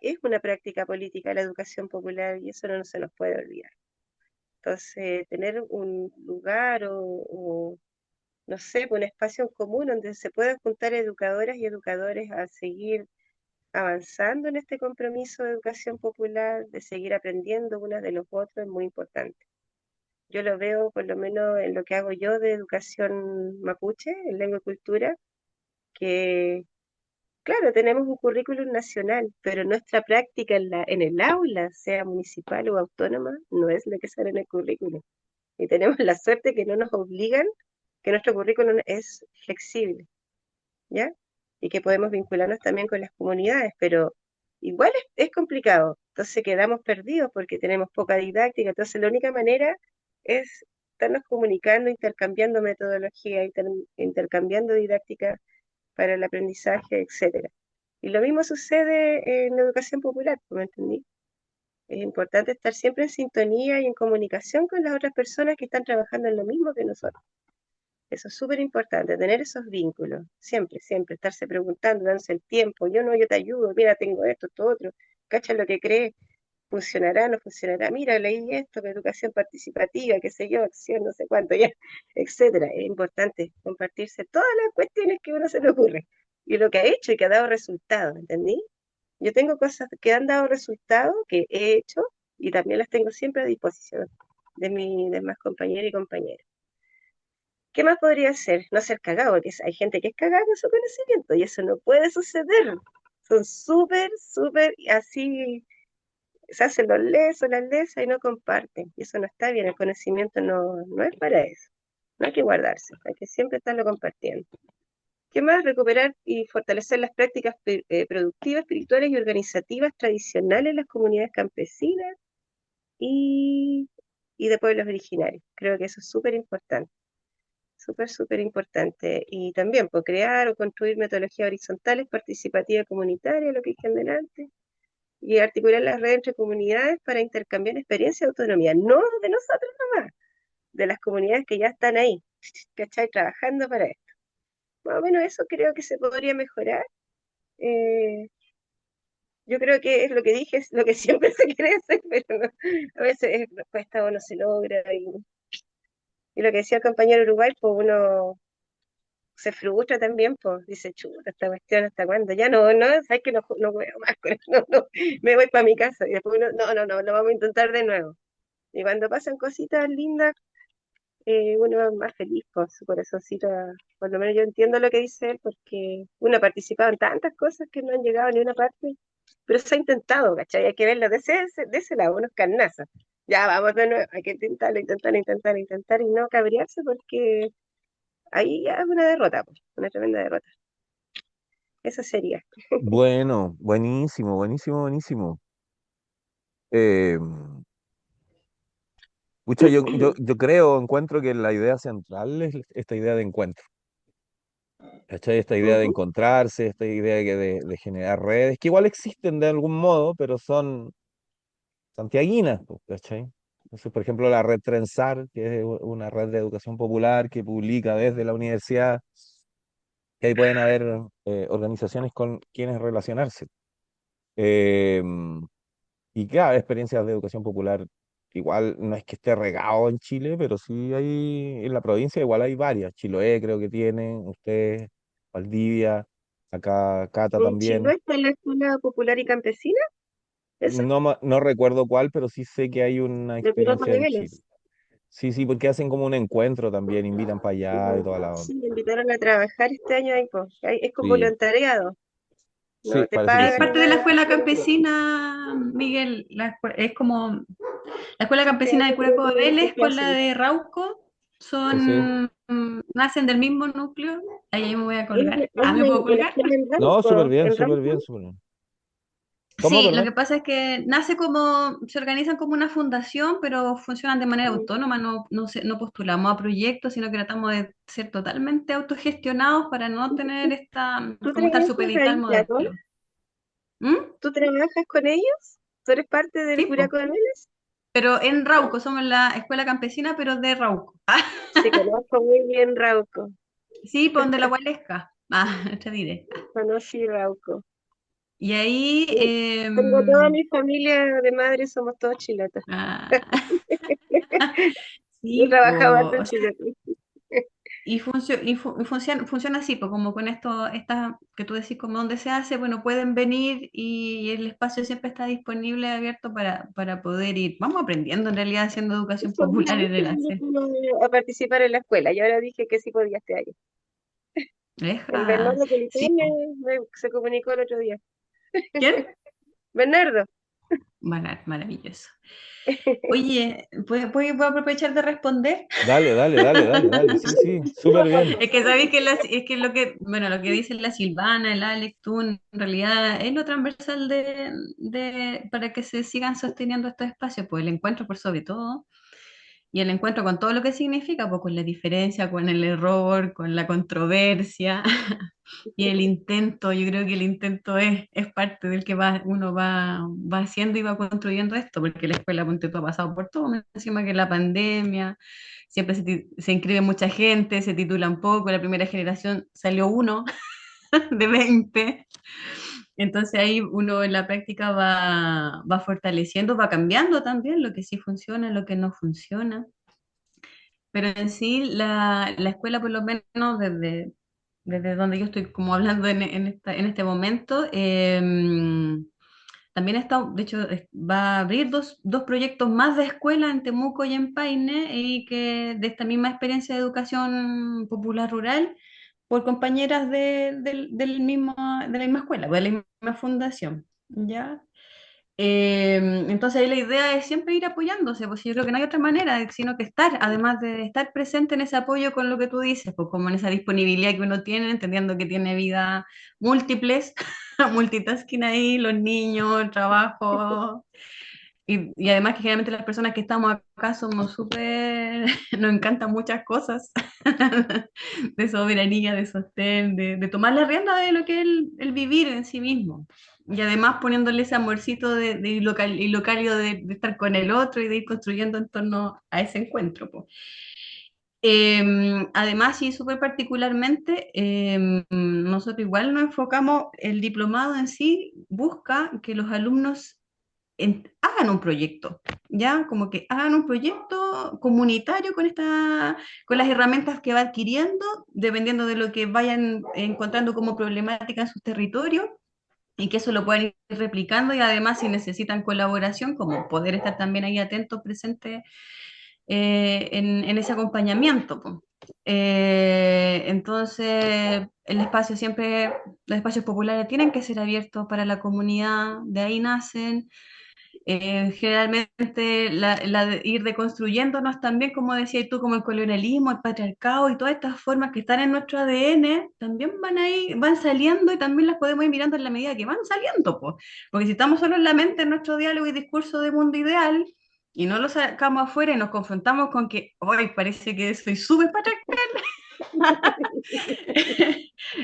Es una práctica política la educación popular y eso no se nos puede olvidar. Entonces, tener un lugar no sé, un espacio en común donde se puedan juntar educadoras y educadores a seguir avanzando en este compromiso de educación popular, de seguir aprendiendo unas de los otros, es muy importante. Yo lo veo por lo menos en lo que hago yo de educación mapuche, en lengua y cultura, que claro, tenemos un currículum nacional, pero nuestra práctica en el aula, sea municipal o autónoma, no es lo que sale en el currículum. Y tenemos la suerte que no nos obligan, que nuestro currículum es flexible, ¿ya? Y que podemos vincularnos también con las comunidades, pero igual es complicado. Entonces quedamos perdidos porque tenemos poca didáctica. Entonces la única manera es estarnos comunicando, intercambiando metodología, intercambiando didáctica para el aprendizaje, etcétera. Y lo mismo sucede en la educación popular, ¿me entendí? Es importante estar siempre en sintonía y en comunicación con las otras personas que están trabajando en lo mismo que nosotros. Eso es súper importante, tener esos vínculos, siempre, siempre, estarse preguntando, darse el tiempo, yo no, yo te ayudo, mira, tengo esto otro, cacha lo que crees, funcionará, no funcionará, mira, leí esto, que educación participativa, qué sé yo, acción, no sé cuánto, ya, etcétera. Es importante compartirse todas las cuestiones que uno se le ocurre y lo que ha hecho y que ha dado resultados, ¿entendí? Yo tengo cosas que han dado resultados, que he hecho y también las tengo siempre a disposición de mis demás compañeros y compañeras. ¿Qué más podría ser? No ser cagado, porque hay gente que es cagada con su conocimiento y eso no puede suceder. Son súper, súper así, se hacen los lesos, las lesas y no comparten. Y eso no está bien, el conocimiento no es para eso. No hay que guardarse, hay que siempre estarlo compartiendo. ¿Qué más? Recuperar y fortalecer las prácticas productivas, espirituales y organizativas tradicionales en las comunidades campesinas y, y de pueblos originarios. Creo que eso es súper importante. Súper, súper importante. Y también por crear o construir metodologías horizontales, participativas, comunitarias, lo que dije delante, y articular las redes entre comunidades para intercambiar experiencias de autonomía, no de nosotros nomás, de las comunidades que ya están ahí, ¿cachai? Trabajando para esto. Más o menos eso creo que se podría mejorar. Eh, yo creo que es lo que dije, es lo que siempre se quiere hacer, pero a veces cuesta o no se logra. Y lo que decía el compañero Uruguay, pues uno se frustra también, pues dice, chuta, esta cuestión, ¿hasta cuándo? Ya no, sabes que no puedo más con esto, no, me voy para mi casa. Y después uno, no, lo vamos a intentar de nuevo. Y cuando pasan cositas lindas, uno es más feliz con su corazoncito. Por lo menos yo entiendo lo que dice él, porque uno ha participado en tantas cosas que no han llegado a ninguna parte, pero se ha intentado, ¿cachai? Hay que verlo de ese lado, unos carnazas. Ya vamos de nuevo, hay que intentarlo, intentar, intentar, intentar y no cabrearse porque ahí ya es una derrota, pues, una tremenda derrota. Eso sería. Bueno, buenísimo, buenísimo, buenísimo. Eh, pucha, yo creo, encuentro que la idea central es esta idea de encuentro. ¿Cachai? Esta idea de Ujú. encontrarse, esta idea de generar redes, que igual existen de algún modo, pero son santiaguinas, pues, ¿cachai? Entonces, por ejemplo, la red Trenzar, que es una red de educación popular que publica desde la universidad, que ahí pueden haber organizaciones con quienes relacionarse. Eh, y claro, experiencias de educación popular, igual no es que esté regado en Chile, pero sí hay, en la provincia igual hay varias. Chiloé creo que tiene, usted, Valdivia, acá Cata En también. Chiloé está la Escuela Popular y Campesina, esa, No recuerdo cuál, pero sí sé que hay una de Piratas experiencia de en Chile. Vélez. Sí, sí, porque hacen como un encuentro también, invitan para allá y toda la onda. Sí, me invitaron a trabajar este año ahí, pues. Es con Sí, voluntariado, sí, no te parece que Es pagan sí. parte de la nada. escuela campesina, Miguel. Es como la escuela Sí, campesina de yo creo Curaco de que Vélez se con la hacen. de Rauco Sí. nacen del mismo núcleo. Ahí me voy a Hay colgar. hay ¿Me puedo una colgar? escuela No, En súper Ranco, bien, súper bien. ¿Cómo, Sí, lo perdón? que pasa es que nace como, se organizan como una fundación, pero funcionan de manera mm, autónoma, no postulamos a proyectos, sino que tratamos de ser totalmente autogestionados para no tener ¿tú como estar trabajas supeditado al ahí, Platón? modelo. ¿Mm? ¿Tú trabajas con ellos? ¿Tú eres parte del Sí, po. Curaco de Vélez? Pero en Rauco, somos la escuela campesina, pero de Rauco. Sí, conozco muy bien Rauco. Sí, por donde la Gualesca. Te diré. Conocí Rauco. Y ahí, Y tengo toda mi familia de madre, somos todos chiletas. ah, Yo sí, trabajaba harto en pues. Chile. Funciona así, pues como con esto, esta, que tú decís como dónde se hace, bueno, pueden venir y el espacio siempre está disponible, abierto para poder ir. Vamos aprendiendo en realidad haciendo educación Eso, una popular vez en que el me hacer. invitaron a participar en la escuela y ahora dije que sí podía este año. El Deja, Bernardo Pelitón sí, pues. se comunicó el otro día. ¿Quién? Bernardo, Maravilloso. Oye, ¿puedo aprovechar de responder? Dale, dale, dale, dale, dale. Sí, sí, súper bien. Es que sabéis que, es que bueno, lo que dicen la Silvana, el Alex, tú, en realidad es lo transversal para que se sigan sosteniendo estos espacios, pues el encuentro por sobre todo, y el encuentro con todo lo que significa, pues con la diferencia, con el error, con la controversia, y el intento. Yo creo que el intento es parte del que uno va haciendo y va construyendo esto, porque la escuela, ponte tú, ha pasado por todo, encima que la pandemia, siempre se inscribe mucha gente, se titulan poco, la primera generación salió uno de 20. Entonces ahí uno en la práctica va fortaleciendo, va cambiando también lo que sí funciona, lo que no funciona. Pero en sí, la escuela, por lo menos desde donde yo estoy como hablando en este momento, también está, de hecho, va a abrir dos proyectos más de escuela en Temuco y en Paine, y que de esta misma experiencia de educación popular rural, por compañeras del mismo, de la misma escuela, de la misma fundación. ¿Ya? Entonces ahí la idea es siempre ir apoyándose, pues yo creo que no hay otra manera, sino que estar, además de estar presente en ese apoyo con lo que tú dices, pues como en esa disponibilidad que uno tiene, entendiendo que tiene vida múltiples, multitasking ahí, los niños, el trabajo, y además que generalmente las personas que estamos acá somos súper, nos encantan muchas cosas, de soberanía, de sostén, de tomar la rienda de lo que es el vivir en sí mismo. Y además poniéndole ese amorcito y localio de estar con el otro y de ir construyendo en torno a ese encuentro, po. Además, y súper particularmente, nosotros igual nos enfocamos, el diplomado en sí busca que los alumnos hagan un proyecto, ¿ya? Como que hagan un proyecto comunitario con las herramientas que va adquiriendo, dependiendo de lo que vayan encontrando como problemática en sus territorios, y que eso lo puedan ir replicando, y además si necesitan colaboración, como poder estar también ahí atentos, presentes en ese acompañamiento, po. Entonces, el espacio siempre, los espacios populares tienen que ser abiertos para la comunidad, de ahí nacen. Generalmente ir deconstruyéndonos también, como decías tú, como el colonialismo, el patriarcado y todas estas formas que están en nuestro ADN, también van ahí, van saliendo y también las podemos ir mirando en la medida que van saliendo, po. Porque si estamos solo en la mente, en nuestro diálogo y discurso de mundo ideal, y no lo sacamos afuera y nos confrontamos con que, hoy parece que soy súper patriarcal,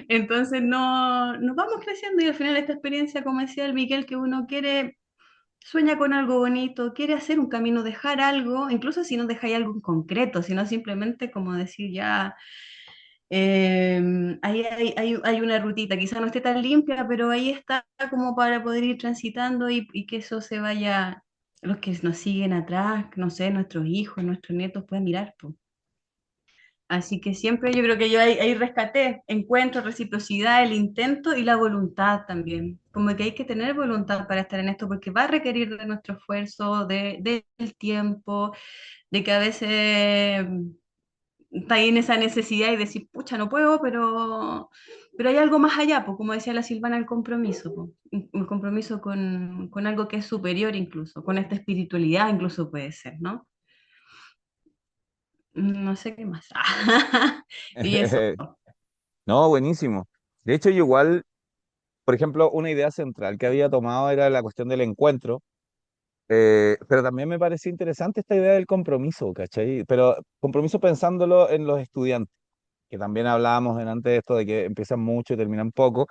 entonces no, nos vamos creciendo y al final esta experiencia, como decía el Miguel, que uno quiere sueña con algo bonito, quiere hacer un camino, dejar algo, incluso si no dejáis algo en concreto, sino simplemente como decir ya, ahí hay una rutita, quizá no esté tan limpia, pero ahí está como para poder ir transitando y que eso se vaya, los que nos siguen atrás, no sé, nuestros hijos, nuestros nietos puedan mirar, po. Así que siempre yo creo que yo ahí rescaté, encuentro, reciprocidad, el intento y la voluntad también. Como que hay que tener voluntad para estar en esto porque va a requerir de nuestro esfuerzo, del tiempo, de que a veces está ahí en esa necesidad y decir, pucha, no puedo, pero hay algo más allá, pues como decía la Silvana, el compromiso, po. Un compromiso con algo que es superior incluso, con esta espiritualidad incluso puede ser, ¿no? No sé qué más. Y eso. No, buenísimo. De hecho, yo igual, por ejemplo, una idea central que había tomado era la cuestión del encuentro, pero también me parecía interesante esta idea del compromiso, ¿cachai? Pero compromiso pensándolo en los estudiantes, que también hablábamos en antes de esto de que empiezan mucho y terminan poco,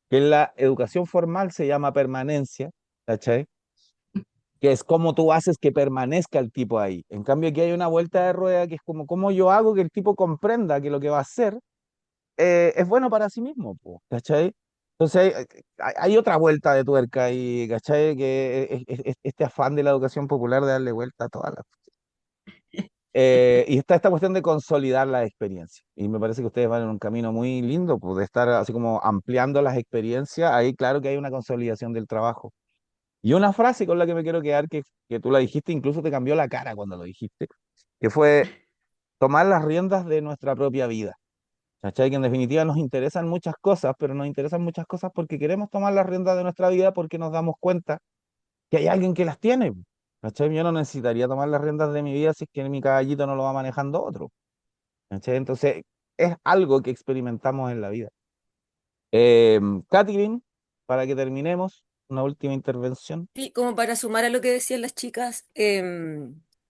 que en la educación formal se llama permanencia, ¿cachai? Que es cómo tú haces que permanezca el tipo ahí. En cambio, aquí hay una vuelta de rueda que es como cómo yo hago que el tipo comprenda que lo que va a hacer es bueno para sí mismo, po, ¿cachai? Entonces hay otra vuelta de tuerca ahí, ¿cachai? Que es este afán de la educación popular de darle vuelta a todas las... y está esta cuestión de consolidar la experiencia. Y me parece que ustedes van en un camino muy lindo, pues, de estar así como ampliando las experiencias. Ahí claro que hay una consolidación del trabajo. Y una frase con la que me quiero quedar, que tú la dijiste, incluso te cambió la cara cuando lo dijiste, que fue tomar las riendas de nuestra propia vida. ¿Cachai? Que en definitiva nos interesan muchas cosas, pero nos interesan muchas cosas porque queremos tomar las riendas de nuestra vida porque nos damos cuenta que hay alguien que las tiene. ¿Cachai? Yo no necesitaría tomar las riendas de mi vida si es que mi caballito no lo va manejando otro. ¿Cachai? Entonces, es algo que experimentamos en la vida. Catherine, para que terminemos, una última intervención. Sí, como para sumar a lo que decían las chicas,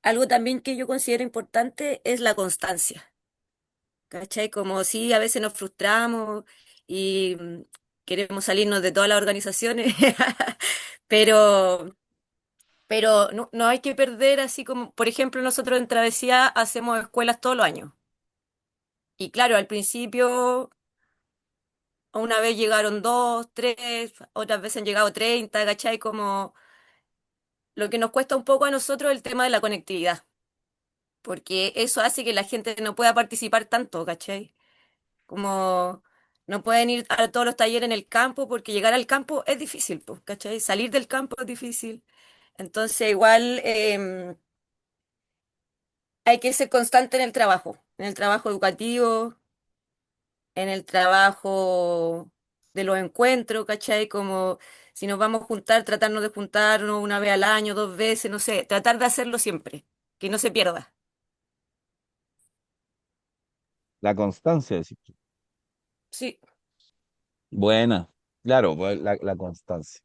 algo también que yo considero importante es la constancia, ¿cachai? Como si a veces nos frustramos y queremos salirnos de todas las organizaciones, pero, pero no hay que perder así como, por ejemplo, nosotros en Travesía hacemos escuelas todos los años. Y claro, al principio una vez llegaron dos, tres, otras veces han llegado 30, ¿cachai? Como lo que nos cuesta un poco a nosotros el tema de la conectividad, porque eso hace que la gente no pueda participar tanto, ¿cachai? Como no pueden ir a todos los talleres en el campo porque llegar al campo es difícil, pues, ¿cachai? Salir del campo es difícil. Entonces, igual hay que ser constante en el trabajo educativo, en el trabajo de los encuentros, ¿cachai? Como si nos vamos a juntar, tratarnos de juntarnos una vez al año, dos veces, no sé, tratar de hacerlo siempre, que no se pierda. La constancia, decís tú. Sí, Buena, claro, pues, la constancia.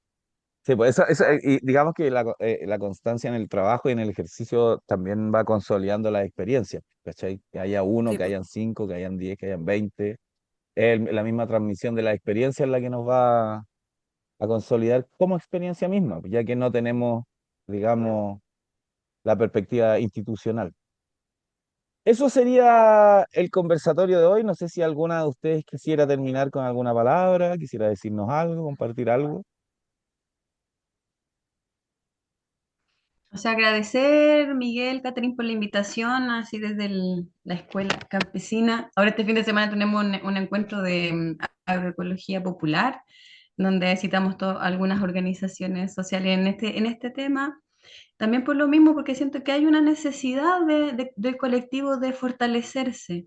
Sí, pues y digamos que la constancia en el trabajo y en el ejercicio también va consolidando la experiencia, ¿cachai? Que haya uno, sí, que pues. hayan cinco, que hayan 10, que hayan 20. Es la misma transmisión de la experiencia es la que nos va a consolidar como experiencia misma, ya que no tenemos, digamos, la perspectiva institucional. Eso sería el conversatorio de hoy. No sé si alguna de ustedes quisiera terminar con alguna palabra, quisiera decirnos algo, compartir algo. O sea, agradecer, Miguel, Catherine, por la invitación, así desde la escuela campesina. Ahora este fin de semana tenemos un encuentro de agroecología popular, donde citamos algunas organizaciones sociales en este tema. También por lo mismo, porque siento que hay una necesidad del colectivo de fortalecerse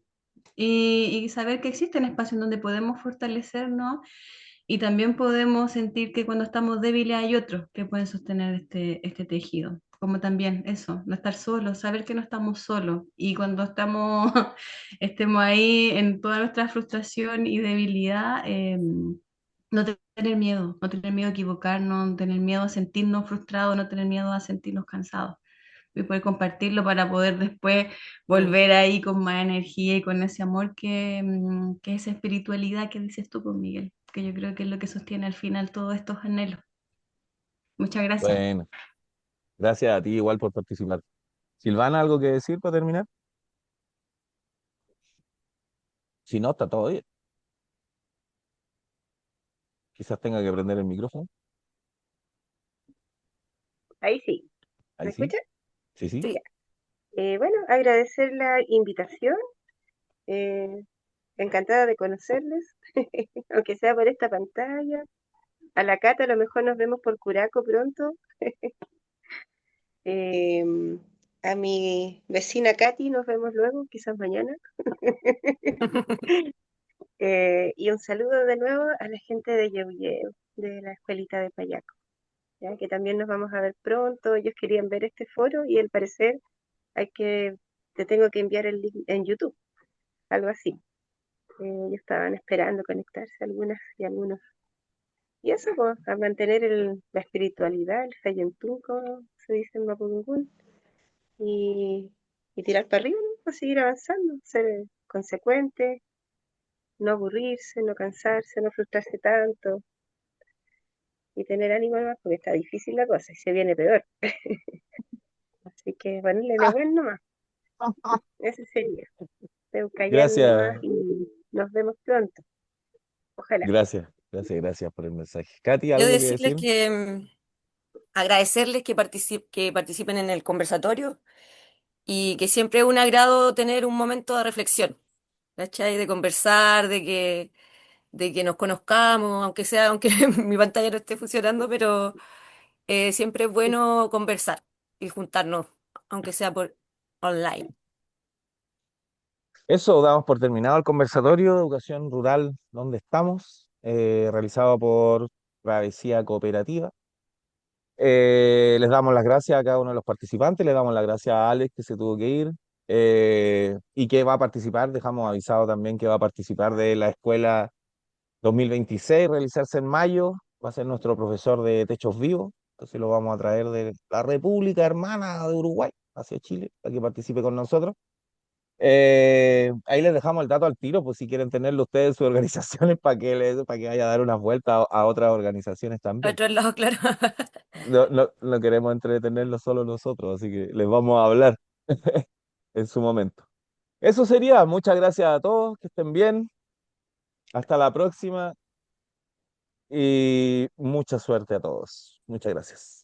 y saber que existen espacios donde podemos fortalecernos y también podemos sentir que cuando estamos débiles hay otros que pueden sostener este tejido. Como también eso, no estar solos, saber que no estamos solos y cuando estemos ahí en toda nuestra frustración y debilidad, no tener miedo, no tener miedo a equivocarnos, no tener miedo a sentirnos frustrados, no tener miedo a sentirnos cansados y poder compartirlo para poder después Mm. volver ahí con más energía y con ese amor que esa espiritualidad que dices tú, pues, Miguel, que yo creo que es lo que sostiene al final todos estos anhelos. Muchas gracias. Bueno, gracias a ti igual por participar. Silvana, ¿algo que decir para terminar? Si no, está todo bien. Quizás tenga que prender el micrófono. Ahí sí, Ahí ¿me sí, escucha? sí, sí. Ya. Sí. Bueno, agradecer la invitación. eh, Encantada de conocerles, aunque sea por esta pantalla. A la Cata a lo mejor nos vemos por Curaco pronto. Eh, a mi vecina Katy nos vemos luego, quizás mañana. Y un saludo de nuevo a la gente de Yeuyeu, de la escuelita de Payaco, ya que también nos vamos a ver pronto. Ellos querían ver este foro y al parecer te tengo que enviar el link en YouTube, algo así. Ellos estaban esperando conectarse algunas y algunos. Y eso, pues, a mantener la espiritualidad, el Fayentún, como se dice en Mapudungún, y, y tirar para arriba, ¿no? Pues seguir avanzando, ser consecuente, no aburrirse, no cansarse, no frustrarse tanto, y tener ánimo más, porque está difícil la cosa y se viene peor. Así que ponerle de buen nomás, ese sería. Callar nomás Gracias, y nos vemos pronto, ojalá. gracias por el mensaje. Katy, Yo ¿algo que decirles decir? que agradecerles que que participen en el conversatorio y que siempre es un agrado tener un momento de reflexión, ¿cachai? De conversar, de que nos conozcamos, aunque mi pantalla no esté funcionando, pero siempre es bueno conversar y juntarnos, aunque sea por online. Eso, damos por terminado el conversatorio de educación rural donde estamos, realizado por Travesía Cooperativa. Les damos las gracias a cada uno de los participantes, le damos las gracias a Alex que se tuvo que ir y que va a participar. Dejamos avisado también que va a participar de la escuela 2026, realizarse en mayo. Va a ser nuestro profesor de Techos Vivos. Entonces lo vamos a traer de la República Hermana de Uruguay hacia Chile para que participe con nosotros. Ahí les dejamos el dato al tiro, pues si quieren tenerlo ustedes en sus organizaciones para que vaya a dar unas vueltas a otras organizaciones A también. otro lado, claro. No queremos entretenerlo solo nosotros, así que les vamos a hablar en su momento. Eso sería, muchas gracias a todos, que estén bien, hasta la próxima y mucha suerte a todos. Muchas gracias.